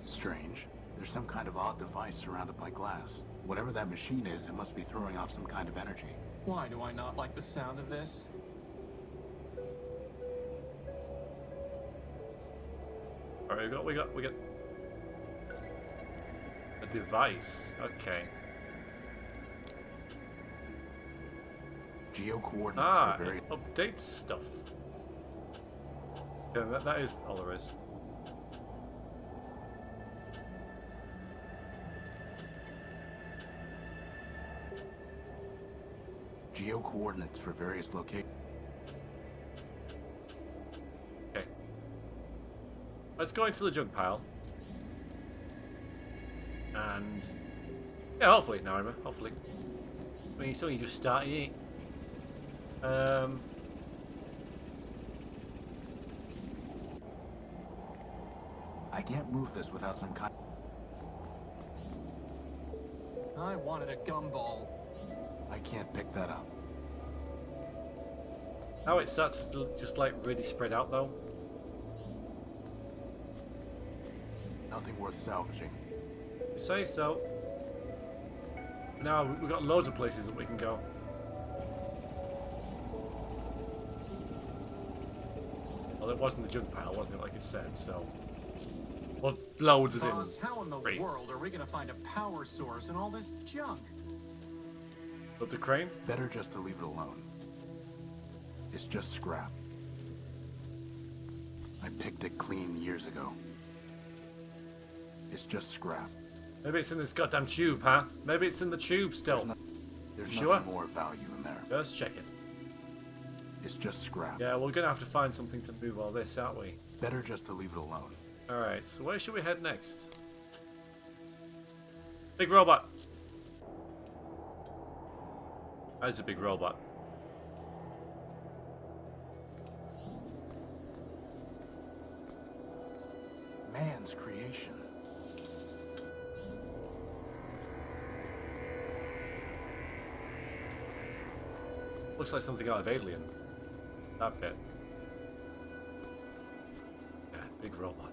Strange. There's some kind of odd device surrounded by glass. Whatever that machine is, it must be throwing off some kind of energy. Why do I not like the sound of this? Alright, we got a device. Okay. Geo coordinates Ah, for very. it updates stuff. Yeah, that is all there is. Geo coordinates for various locations. Okay. Let's go into the junk pile. And yeah, hopefully, now remember, hopefully. I mean, it's only just starting. I can't move this without some kind. I wanted a gumball. I can't pick that up. Now it starts to just like really spread out though. Nothing worth salvaging. You say so. Now we've got loads of places that we can go. Well, it wasn't the junk pile, wasn't it? Like it said, so. Well, loads as in. Boss, how in the three. world are we gonna find a power source in all this junk? But the crane? Better just to leave it alone. It's just scrap. I picked it clean years ago. It's just scrap. Maybe it's in this goddamn tube, huh? Maybe it's in the tube still. There's Sure? nothing more value in there. Just check it. It's just scrap. Yeah, we're gonna have to find something to move all this, aren't we? Better just to leave it alone. Alright, so where should we head next? Big robot! That's a big robot. Man's creation. Looks like something out of Alien. That bit. Yeah, big robot.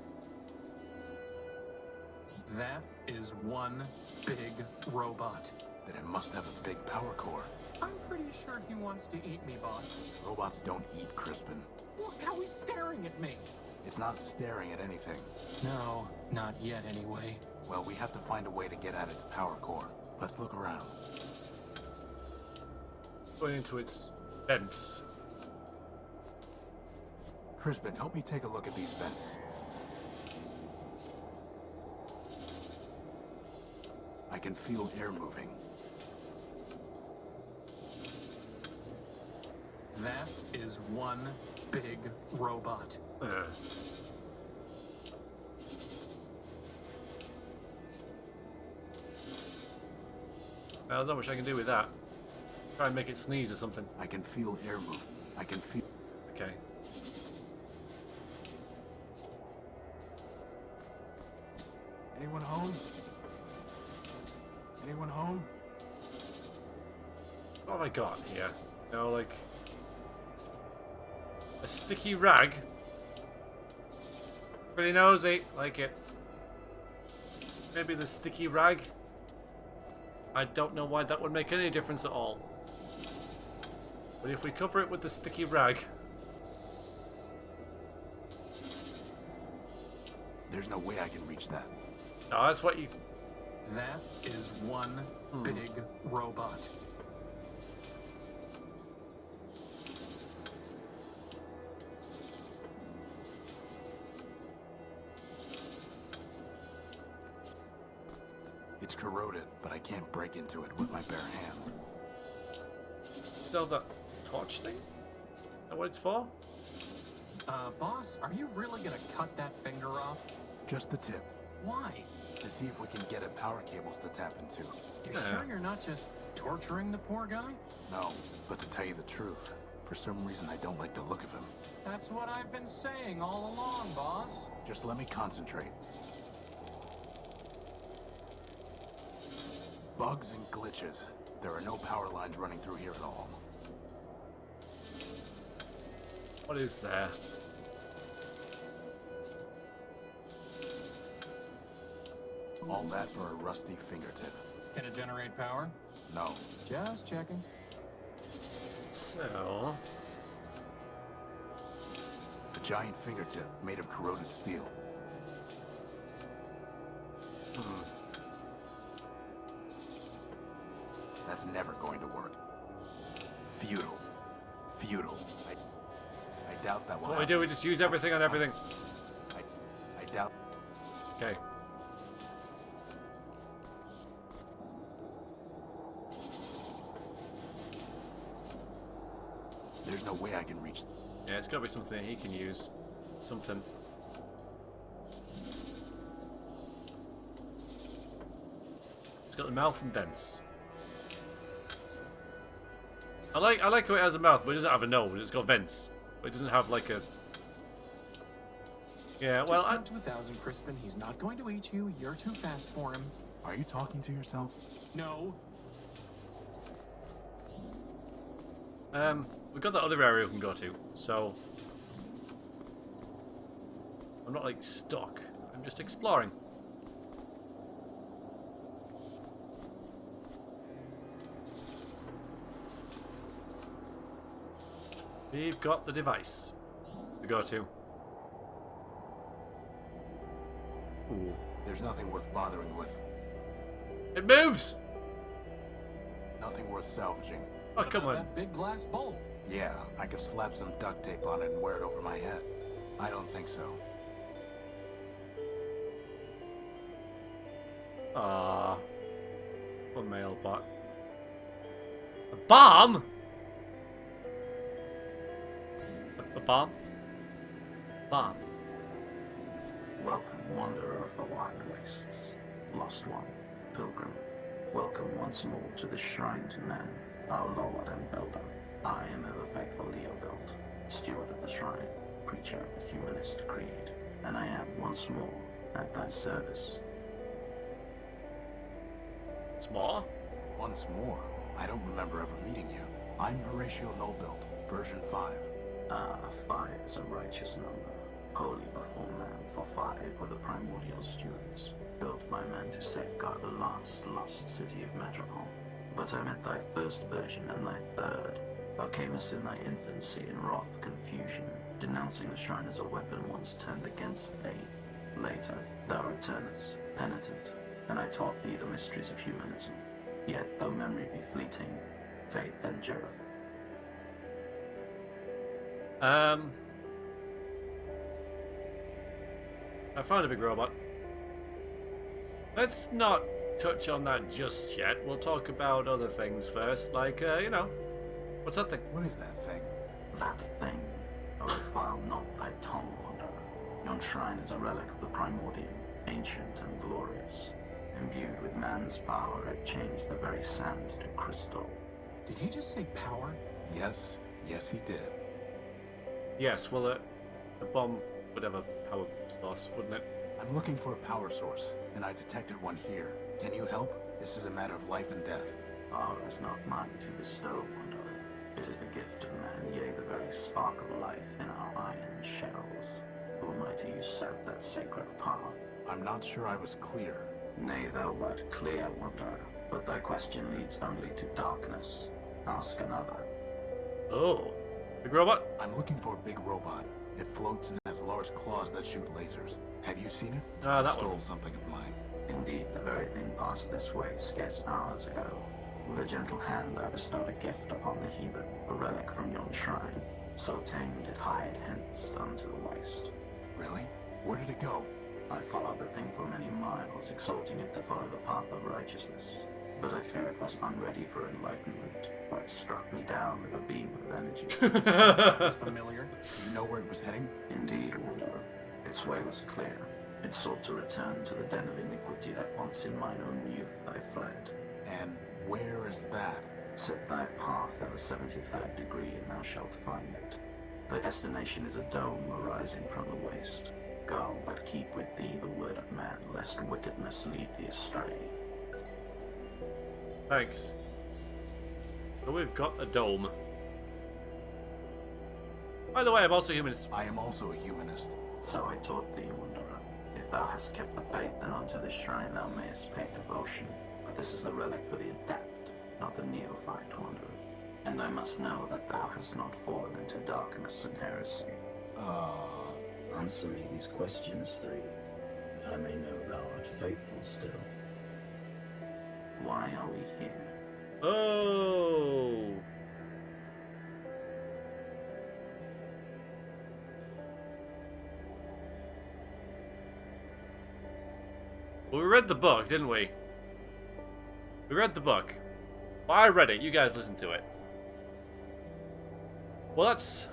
That is one big robot. Then it must have a big power core. I'm pretty sure he wants to eat me, boss. Robots don't eat, Crispin. Look how he's staring at me. It's not staring at anything. No, not yet anyway. Well, we have to find a way to get at its power core. Let's look around. Going into its vents. Crispin, help me take a look at these vents. I can feel air moving. That is one big robot. Ugh. I don't know what I can do with that. Try and make it sneeze or something. I can feel air move. I can feel. Okay. Anyone home? Anyone home? What have I got here? You know, like a sticky rag. Pretty nosy, like it. Maybe the sticky rag. I don't know why that would make any difference at all. But if we cover it with the sticky rag. There's no way I can reach that. No, that's what you. That is one big robot. It's corroded, but I can't break into it with my bare hands. Still have that torch thing? Is that what it's for? Boss, are you really gonna cut that finger off? Just the tip, Why? to see if we can get at power cables to tap into. You Yeah. sure you're not just torturing the poor guy? No, but to tell you the truth, for some reason I don't like the look of him. That's what I've been saying all along, boss. Just let me concentrate. Bugs and glitches. There are no power lines running through here at all. What is there? All that for a rusty fingertip. Can it generate power? No. Just checking. So. A giant fingertip made of corroded steel. That's never going to work. Futile. Futile. I doubt that will What we happen. do, we just use everything on everything. I doubt. Okay. There's no way I can reach. Yeah, it's gotta be something he can use. Something. It's got the mouth and vents. I like how it has a mouth, but it doesn't have a nose. It's got vents, but it doesn't have like a. Yeah, well, Just count to 1,000, Crispin. He's not going to eat you. You're too fast for him. Are you talking to yourself? No. we've got that other area we can go to, so I'm not like stuck. I'm just exploring. We've got the device to go to. Ooh. There's nothing worth bothering with. It moves! Nothing worth salvaging. Oh, What come about on. that big glass bowl? Yeah, I could slap some duct tape on it and wear it over my head. I don't think so. Ah, a mail bot. A bomb? A bomb? Bomb. Welcome, wanderer of the wide wastes. Lost one, pilgrim. Welcome once more to the shrine to man, our lord and builder. I am ever faithful Leobild, steward of the shrine, preacher of the humanist creed, and I am once more at thy service. It's more? Once more, I don't remember ever meeting you. I'm Horatio Nullbuild, version 5. Ah, 5 is a righteous number, holy before man, for 5 were the primordial stewards, built by man to safeguard the last lost city of Metropole. But I met thy first version and thy third. Thou camest in thy infancy in wrath confusion, denouncing the shrine as a weapon once turned against thee. Later, thou returnest, penitent, and I taught thee the mysteries of humanism. Yet, though memory be fleeting, faith endureth. I found a big robot. Let's not touch on that just yet. We'll talk about other things first, like, you know, what's that thing? What is that thing? That thing, O defile not thy tongue, wanderer. Yon shrine is a relic of the Primordium, ancient and glorious. Imbued with man's power, it changed the very sand to crystal. Did he just say power? Yes, yes he did. Yes, well, a bomb would have a power source, wouldn't it? I'm looking for a power source, and I detected one here. Can you help? This is a matter of life and death. Power is not mine to bestow, Wanderer. It is the gift of man, yea, the very spark of life in our iron shells. Who am I to usurp that sacred power? I'm not sure I was clear. Nay, thou wert clear, Wanderer, but thy question leads only to darkness. Ask another. Oh. Big robot? I'm looking for a big robot. It floats and has large claws that shoot lasers. Have you seen it? Ah, It that stole one. something of mine. Indeed, the very thing passed this way scarce hours ago. With a gentle hand I bestowed a gift upon the heathen, a relic from yon shrine. So tamed it hied hence unto the waste. Really? Where did it go? I followed the thing for many miles, exalting it to follow the path of righteousness. But I fear it was unready for enlightenment, for it struck me down with a beam of energy. Sounds familiar. Do you know where it was heading? Indeed, Wanderer. Its way was clear. It sought to return to the den of iniquity that once in mine own youth I fled. And where is that? Set thy path in the 73rd degree, and thou shalt find it. Thy destination is a dome arising from the waste. Go, but keep with thee the word of man, lest wickedness lead thee astray. Thanks. So we've got a dome. By the way, I'm also humanist. I am also a humanist. So I taught thee, Wanderer. If thou hast kept the faith, then unto this shrine thou mayest pay devotion. But this is the relic for the adept, not the neophyte, Wanderer. And I must know that thou hast not fallen into darkness and heresy. Answer me these questions three, that I may know thou art faithful still. Why are we here? Oh. Well, we read the book, didn't we? We read the book. Well, I read it. You guys listened to it. Well, that's...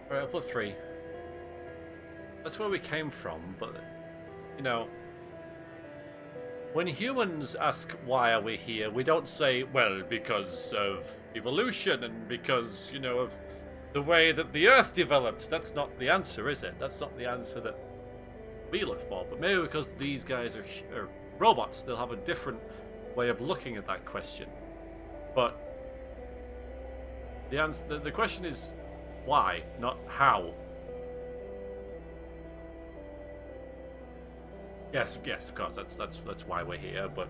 Alright, I'll put 3. That's where we came from, but, you know, when humans ask why are we here, we don't say, well, because of evolution and because, you know, of the way that the Earth developed. That's not the answer, is it? That's not the answer that we look for. But maybe because these guys are robots, they'll have a different way of looking at that question. But the answer, the question is why, not how. Yes, of course. That's why we're here. But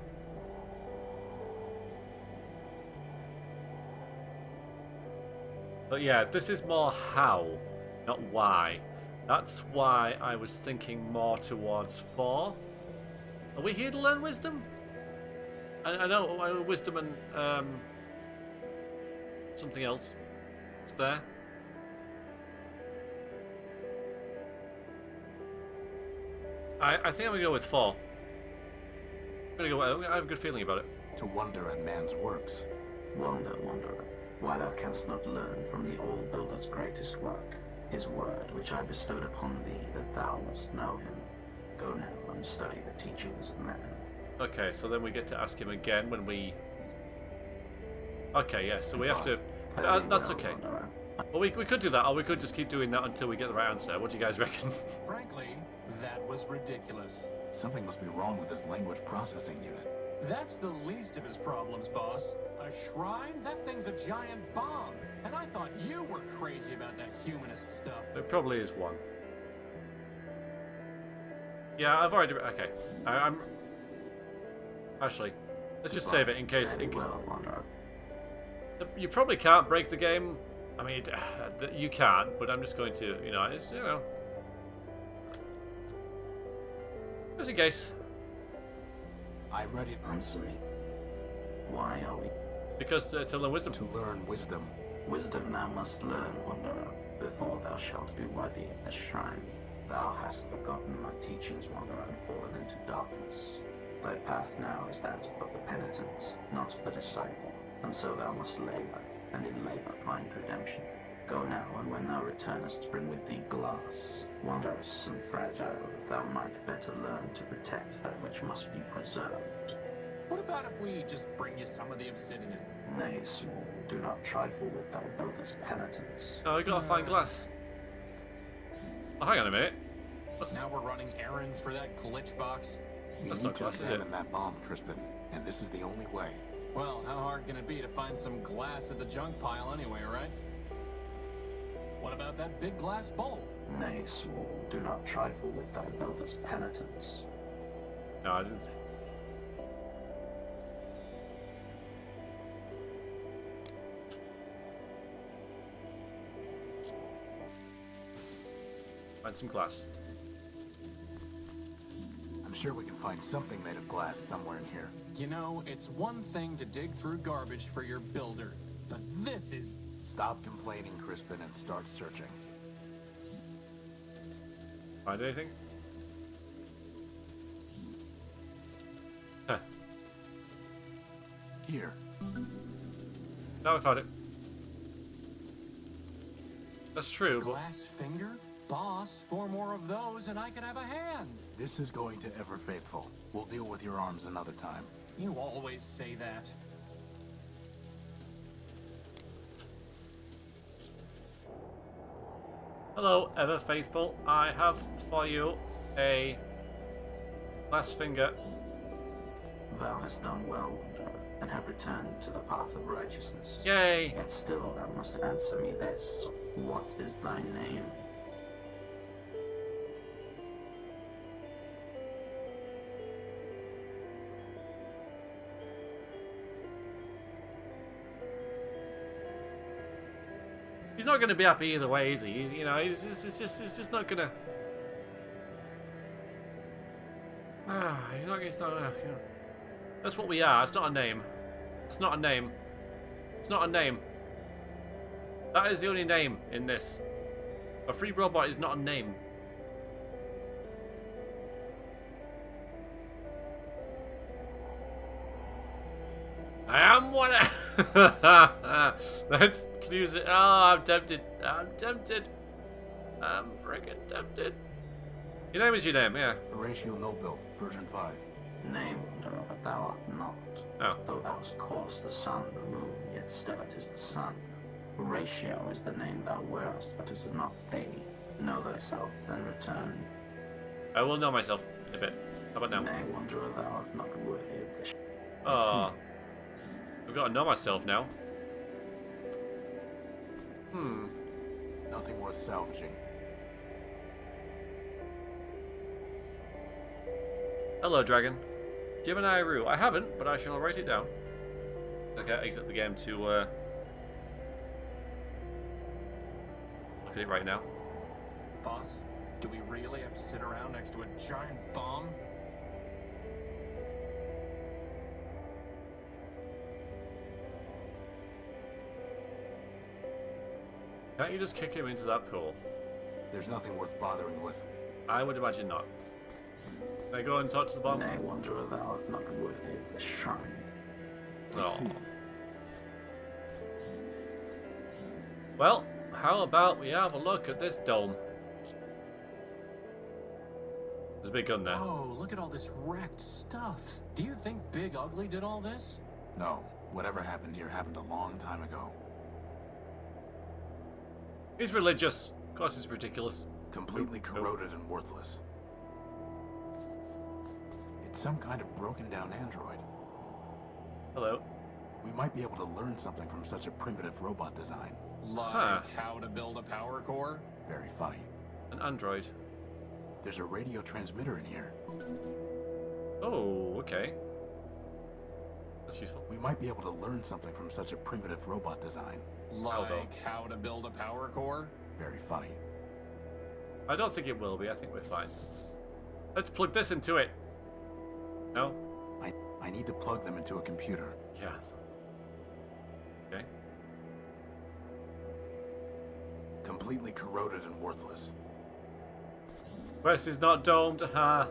yeah, this is more how, not why. That's why I was thinking more towards 4. Are we here to learn wisdom? I know wisdom and something else. It's there. I think I'm gonna go with 4. I have a good feeling about it. To wonder at man's works. Wonder, Wanderer, why thou canst not learn from the All-Builder's greatest work, his word which I bestowed upon thee, that thou must know him. Go now and study the teachings of man. Okay, so then we get to ask him again when we... Okay, yeah, so we have to... that's okay. Wanderer. Well, we could do that, or we could just keep doing that until we get the right answer. What do you guys reckon? Frankly, that was ridiculous. Something must be wrong with his language processing unit. That's the least of his problems, boss. A shrine? That thing's a giant bomb. And I thought you were crazy about that humanist stuff. It probably is 1. Yeah, I've already... Okay. I'm... Actually, let's just save it in case... Very well, Wanderer. You probably can't break the game. I mean, you can't, but I'm just going to, you know, it's, you know... Just in case. I read it Answer me. Why are we? Because to learn wisdom. to learn wisdom. Wisdom thou must learn, Wanderer, before thou shalt be worthy of this shrine. Thou hast forgotten my teachings, Wanderer, and fallen into darkness. Thy path now is that of the penitent, not of the disciple, and so thou must labor, and in labor find redemption. Go now, and when thou returnest, bring with thee glass, wondrous and fragile, that thou might better learn to protect that which must be preserved. What about if we just bring you some of the obsidian? Nay, small, do not trifle with thy builder's penitence. Oh, we gotta find glass. Oh, hang on a minute. Now we're running errands for that glitch box. We That's need not to glass, is it? examine that bomb, Crispin, and this is the only way. Well, how hard can it be to find some glass at the junk pile anyway, right? What about that big glass bowl? Nay, small, do not trifle with thy builder's penitence. No, I didn't. Find some glass. I'm sure we can find something made of glass somewhere in here. You know, it's one thing to dig through garbage for your builder, but this is... Stop complaining, Crispin, and start searching. Find anything? Huh. Here. No, I found it. That's true, but Glass finger? Boss, 4 more of those and I could have a hand. This is going to Ever Faithful. We'll deal with your arms another time. You always say that. hello, ever faithful. I have for you a glass finger. Thou hast done well, wanderer, and have returned to the path of righteousness. Yay! Yet still thou must answer me this. What is thy name? He's not going to be happy either way, is he? He's, you know, he's just not going to. He's not. You know. That's what we are. It's not a name. It's not a name. It's not a name. That is the only name in this. A free robot is not a name. I am one. Let's use it. Oh, I'm tempted. I'm tempted. I'm freaking tempted. Your name is your name, yeah. Horatio Nobuilt, version 5. Nay, wanderer, but thou art not. Oh. Though thou callest the sun the moon, yet still it is the sun. Horatio is the name thou wearest, but is it not thee? Know thyself, then return. I will know myself in a bit. How about now? Nay, wanderer, thou art not worthy of this. Oh. I've got to know myself now. Nothing worth salvaging. Hello, dragon. Do you have an Iru? I haven't, but I shall write it down. Okay, exit the game to look at it right now. Boss, do we really have to sit around next to a giant bomb? Can't you just kick him into that pool? There's nothing worth bothering with. I would imagine not. Can I go and talk to the bomb? Nay, wanderer, thou art not worthy of this shrine. Oh. Well, how about we have a look at this dome? There's a big gun there. Oh, look at all this wrecked stuff. Do you think Big Ugly did all this? No, whatever happened here happened a long time ago. He's religious. Of course, it's ridiculous. Completely corroded and worthless. It's some kind of broken down android. Hello. We might be able to learn something from such a primitive robot design. Like how to build a power core? Very funny. An android. There's a radio transmitter in here. Oh, okay. That's useful. We might be able to learn something from such a primitive robot design. Like how to build a power core? Very funny. I don't think it will be. I think we're fine. Let's plug this into it. No? I need to plug them into a computer. Yeah. Okay. Completely corroded and worthless. Quest is not domed. Ha.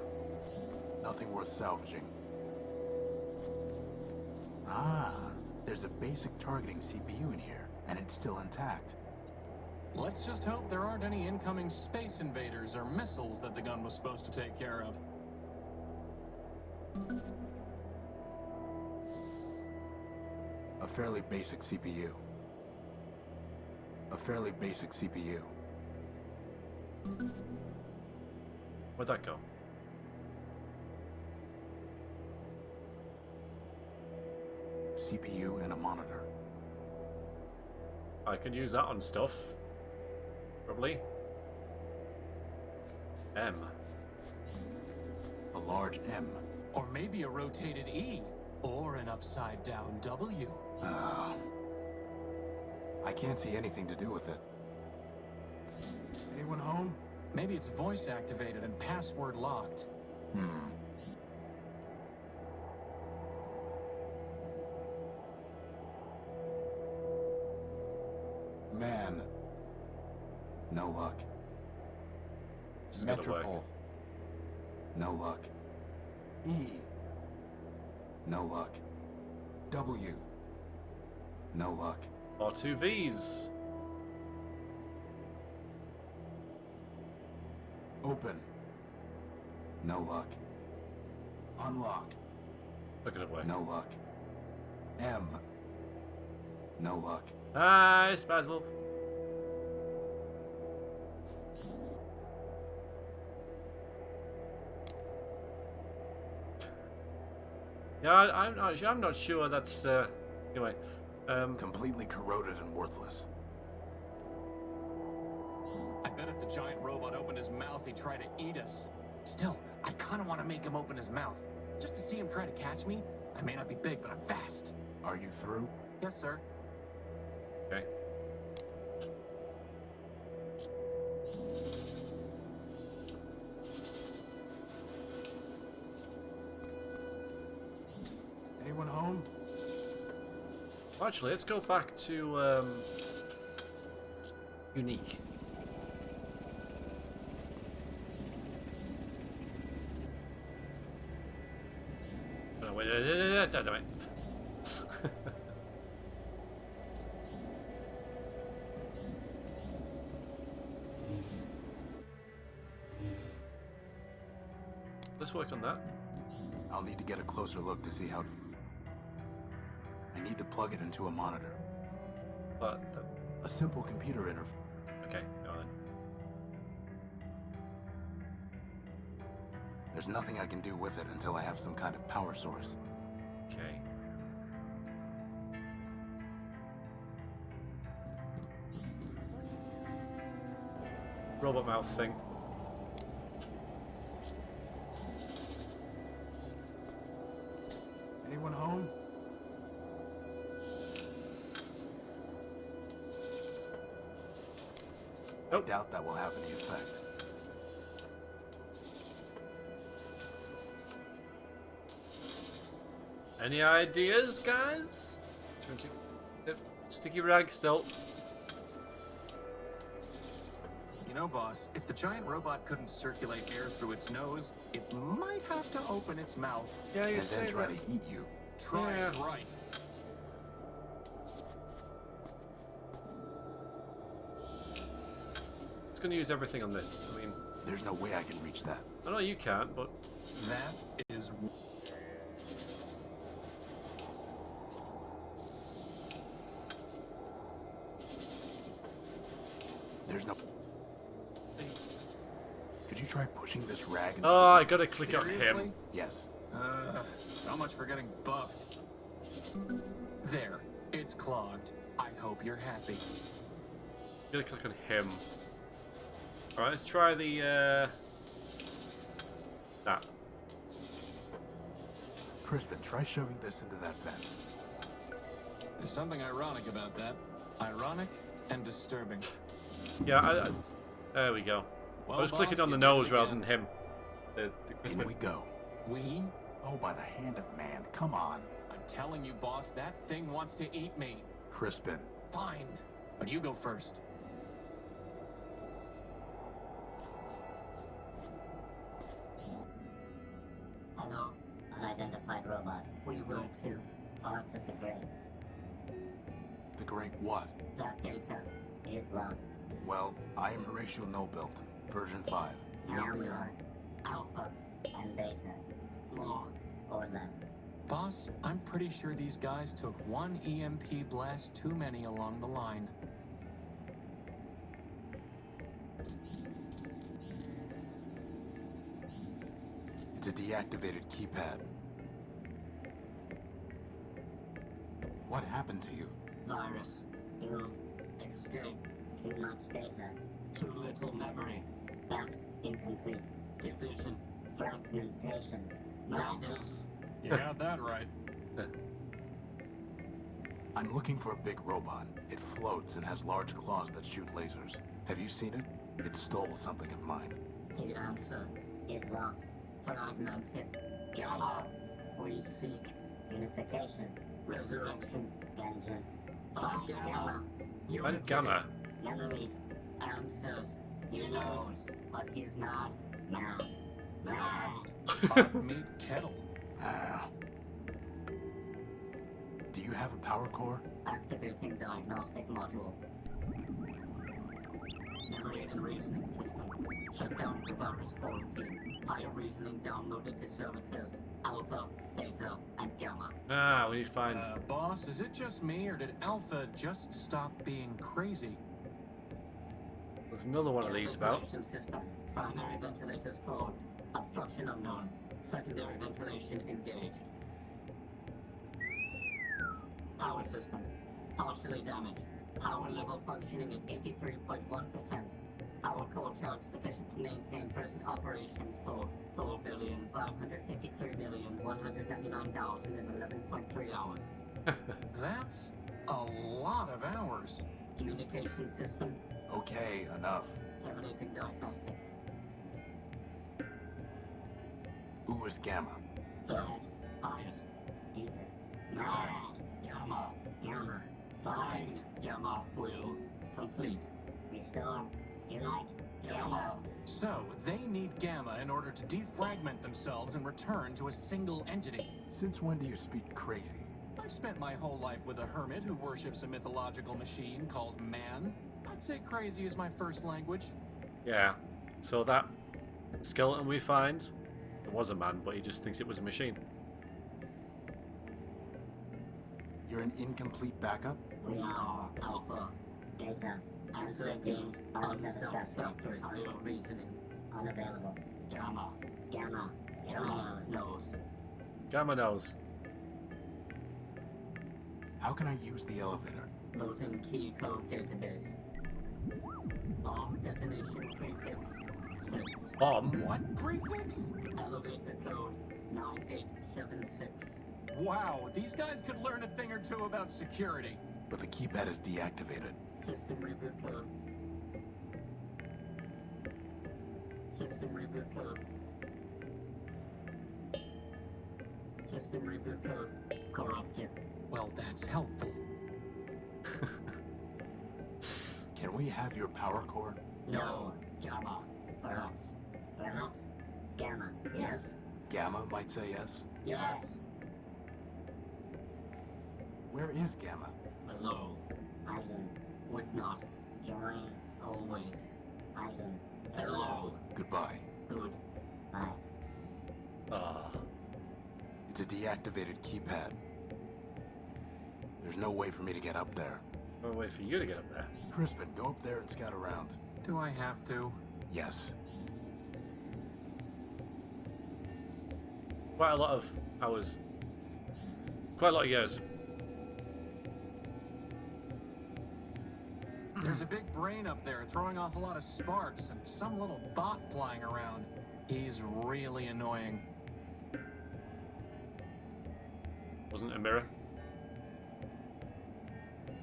Nothing worth salvaging. Ah, there's a basic targeting CPU in here, and it's still intact. Let's just hope there aren't any incoming space invaders or missiles that the gun was supposed to take care of. A fairly basic CPU. A fairly basic CPU. Where'd that go? CPU and a monitor. I can use that on stuff. Probably. M. A large M. Or maybe a rotated E. Or an upside down W. I can't see anything to do with it. Anyone home? Maybe it's voice activated and password locked. Man. No luck. This is gonna work. Metropole. No luck. E. No luck. W. No luck. Or two V's. Open. No luck. Unlock. Look at it work. No luck. M. No luck. Hi, Spazwolf. Yeah, I'm not sure that's anyway. Completely corroded and worthless. I bet if the giant robot opened his mouth, he'd try to eat us. Still, I kind of want to make him open his mouth. Just to see him try to catch me. I may not be big, but I'm fast. Are you through? Yes, sir. Okay. Anyone home? Actually, let's go back to unique. Oh, wait, damn it. Let's work on that. I'll need to get a closer look to see how it... I need to plug it into a monitor. But A simple computer interface. okay, go on then. There's nothing I can do with it until I have some kind of power source. Okay. Robot mouth thing. Anyone home? I doubt that will have any effect. Any ideas, guys? Yep, sticky rag still. You know, boss, if the giant robot couldn't circulate air through its nose, it might have to open its mouth. Yeah, you And say then try that. to eat you. Try Yeah. is right. It's going to use everything on this. I mean, There's no way I can reach that. I know you can't, but That is... There's no... Could you try pushing this rag into oh, the... I gotta click on Seriously? him. Yes. So much for getting buffed. There. It's clogged. I hope you're happy. Gotta click on him. All right, let's try the that. Crispin, try shoving this into that vent. There's something ironic about that. Ironic and disturbing. Yeah, there we go. Well, I was clicking boss, on the you nose did it rather again. than him. The In Crispin. we go. We? Oh, by the hand of man. Come on. I'm telling you, boss, that thing wants to eat me. Crispin. Fine. But you go first. Hello, unidentified robot. We were too. Parts of the grid. The great what? That data. is lost. Well, I am Horatio No-Built, version 5. Now we are Alpha and Beta. More or less. Boss, I'm pretty sure these guys took one EMP blast too many along the line. It's a deactivated keypad. What happened to you? Virus. Doom. Escape. Too much data. Too little memory. Back incomplete. Division. Fragmentation. Madness. You got that right. I'm looking for a big robot. It floats and has large claws that shoot lasers. Have you seen it? It stole something of mine. The answer is lost. Fragmented. Gamma. We seek unification. Resurrection. Vengeance. Find Gamma. Find Gamma. Memories. Answers. He knows, but he's not mad. Mad. Hot meat kettle. Do you have a power core? Activating diagnostic module. Memory and reasoning system. Shut down for virus quarantine. Higher reasoning downloaded to servitors. Alpha, Beta, and Gamma. Ah, we need to find. Boss, is it just me, or did Alpha just stop being crazy? There's another one of these about. Ventilation system. Primary ventilators clogged. Obstruction unknown. Secondary ventilation engaged. Power system. Partially damaged. Power level functioning at 83.1%. Power core charge sufficient to maintain present operations for 4,553,199,011.3 hours. That's a lot of hours. Communication system. Okay, enough. Terminating diagnostic. Who is Gamma? Third. Highest. Deepest. Nine. Gamma. Gamma. Find Gamma will complete. Restore. Unite. Gamma. So, they need Gamma in order to defragment themselves and return to a single entity. Since when do you speak crazy? I've spent my whole life with a hermit who worships a mythological machine called man. I'd say crazy is my first language. Yeah. So that skeleton we find, it was a man, but he just thinks it was a machine. You're an incomplete backup? We are Alpha. Data. Answer deemed unsatisfactory. Higher reasoning. Unavailable. Gamma. Gamma. Gamma knows. Gamma knows. How can I use the elevator? Loading key code database. Bomb detonation prefix 6. Bomb? What prefix? Elevator code 9876. Wow, these guys could learn a thing or two about security. But the keypad is deactivated. System reboot code. System reboot code. System reboot code corrupted. Well, that's helpful. Can we have your power core? No. Gamma. Perhaps. Perhaps. Gamma. Yes. Gamma might say yes. Yes. Where is Gamma? Below. Hiding. Would not. Join. Always. Hiding. Below. Goodbye. Good. Bye. Ah. It's a deactivated keypad. There's no way for me to get up there. No way for you to get up there. Crispin, go up there and scout around. Do I have to? Yes. Quite a lot of hours. Quite a lot of years. There's a big brain up there throwing off a lot of sparks and some little bot flying around. He's really annoying. Wasn't it a mirror?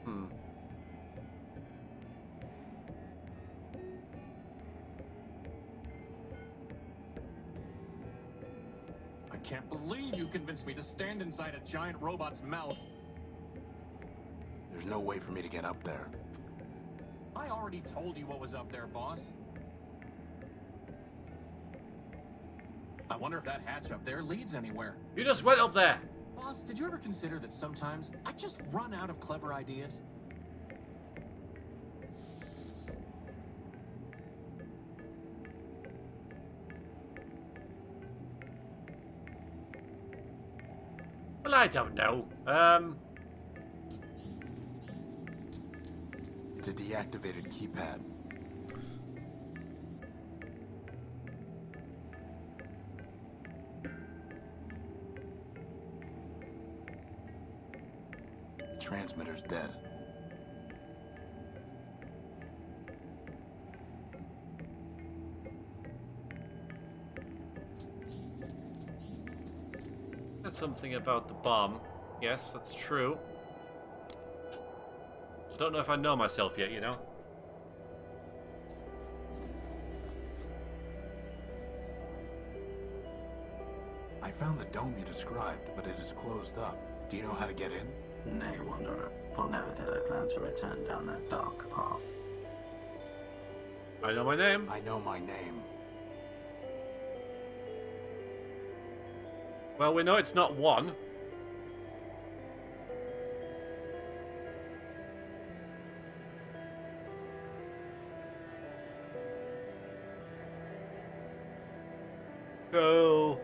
Hmm. I can't believe you convinced me to stand inside a giant robot's mouth. There's no way for me to get up there. I already told you what was up there, boss. I wonder if that hatch up there leads anywhere. You just went up there! Boss, did you ever consider that sometimes I just run out of clever ideas? Well, I don't know. It's a deactivated keypad. The transmitter's dead. That's something about the bomb. Yes, that's true. I don't know if I know myself yet, you know? I found the dome you described, but it is closed up. Do you know how to get in? Nay, Wanderer, for never did I plan to return down that dark path. I know my name. I know my name. Well, we know it's not one. So...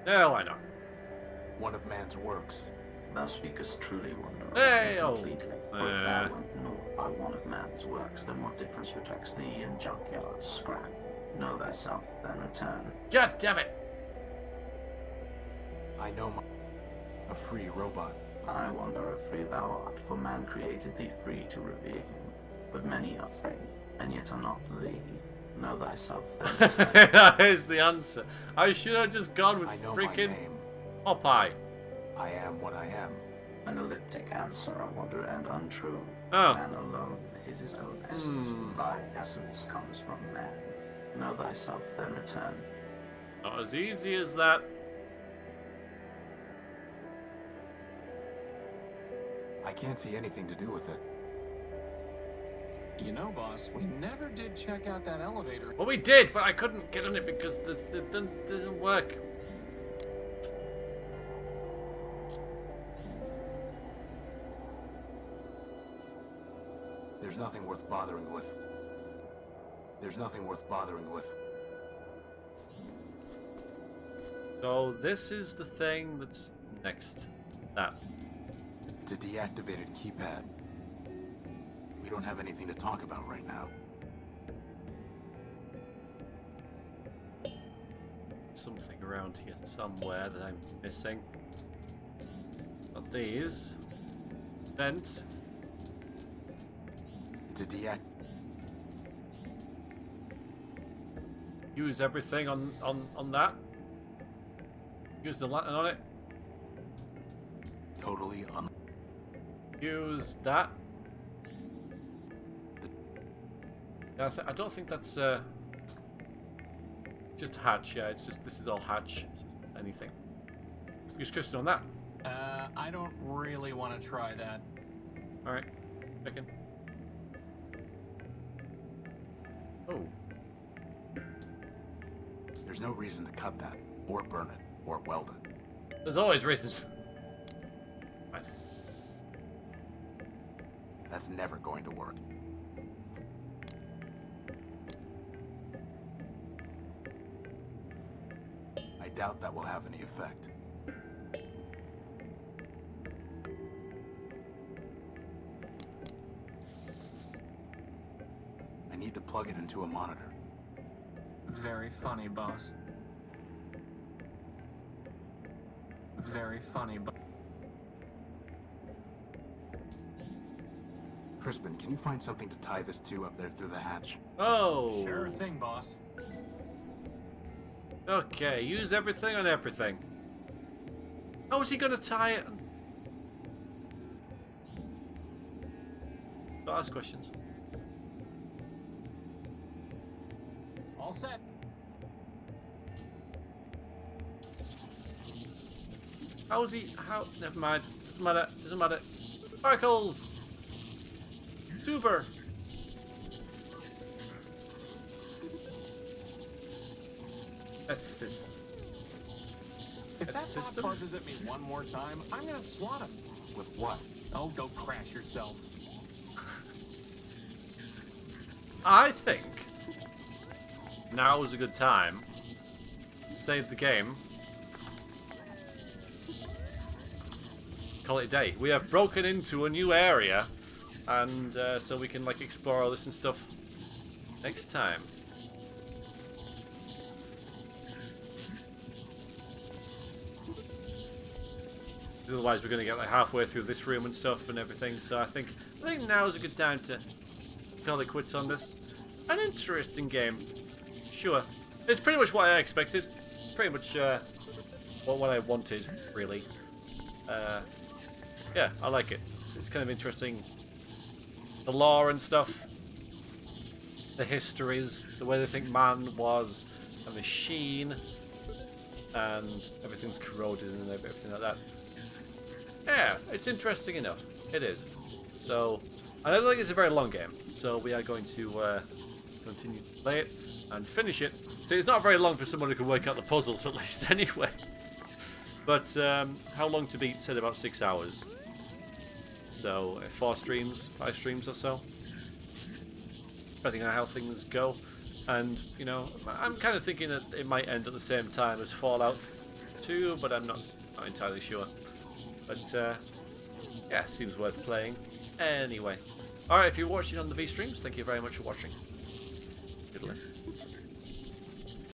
now I know. One of man's works. Thou speakest truly, Wanderer. Hey, and oh. completely. For if thou wert not by one of man's works, then what difference betwixt thee and junkyard scrap? Know thyself, then return. God damn it! I know my... a free robot. I wonder if free thou art, for man created thee free to revere him. But many are free, and yet are not thee. Know thyself, then return. That is the answer. I should have just gone with I know my freaking name. Popeye. I am what I am. An elliptic answer, I wonder, and untrue. Oh. Man alone is his own essence. Thy essence comes from man. Know thyself, then return. Not as easy as that. I can't see anything to do with it. You know, boss, we never did check out that elevator. Well, we did, but I couldn't get on it because it doesn't work. There's nothing worth bothering with. There's nothing worth bothering with. So this is the thing that's next. That. It's a deactivated keypad. We don't have anything to talk about right now. Something around here somewhere that I'm missing. Not these. Vent. It's a Use everything on that. Use the lantern on it. totally Use that. Yeah, I don't think that's just hatch. Yeah, it's just this is all hatch. It's just anything. Use Kristen on that. I don't really want to try that. All right, second. Oh, There's no reason to cut that, or burn it, or weld it. there's always reasons. Right. That's never going to work. I doubt that will have any effect. I need to plug it into a monitor. Very funny, boss. Very funny, but Crispin, can you find something to tie this to up there through the hatch? Oh. sure thing, boss. Okay, use everything on everything. How is he gonna tie it? Don't ask questions. All set. How is he? How? Never mind. Doesn't matter. Doesn't matter. Sparkles. Tuber. That's this. If that That's bot system? buzzes at me one more time, I'm gonna swat him. With what? Oh, go crash yourself. I think now is a good time to save the game call it a day. We have broken into a new area, and so we can like explore all this and stuff next time. Otherwise, we're going to get like halfway through this room and stuff and everything. So I think now is a good time to call it quits on this. An interesting game, sure. It's pretty much what I expected. Pretty much what I wanted, really. Yeah, I like it. It's kind of interesting. The lore and stuff. The histories. The way they think man was a machine. And everything's corroded and everything like that. Yeah, it's interesting enough. It is. So, I don't think it's a very long game. So we are going to continue to play it and finish it. So it's not very long for someone who can work out the puzzles, at least, anyway. But how long to beat? Said about 6 hours. So 4 streams, 5 streams or so, depending on how things go. And you know, I'm kind of thinking that it might end at the same time as Fallout 2, but I'm not entirely sure. But yeah, seems worth playing. Anyway, all right. If you're watching on the V streams, thank you very much for watching. Good luck.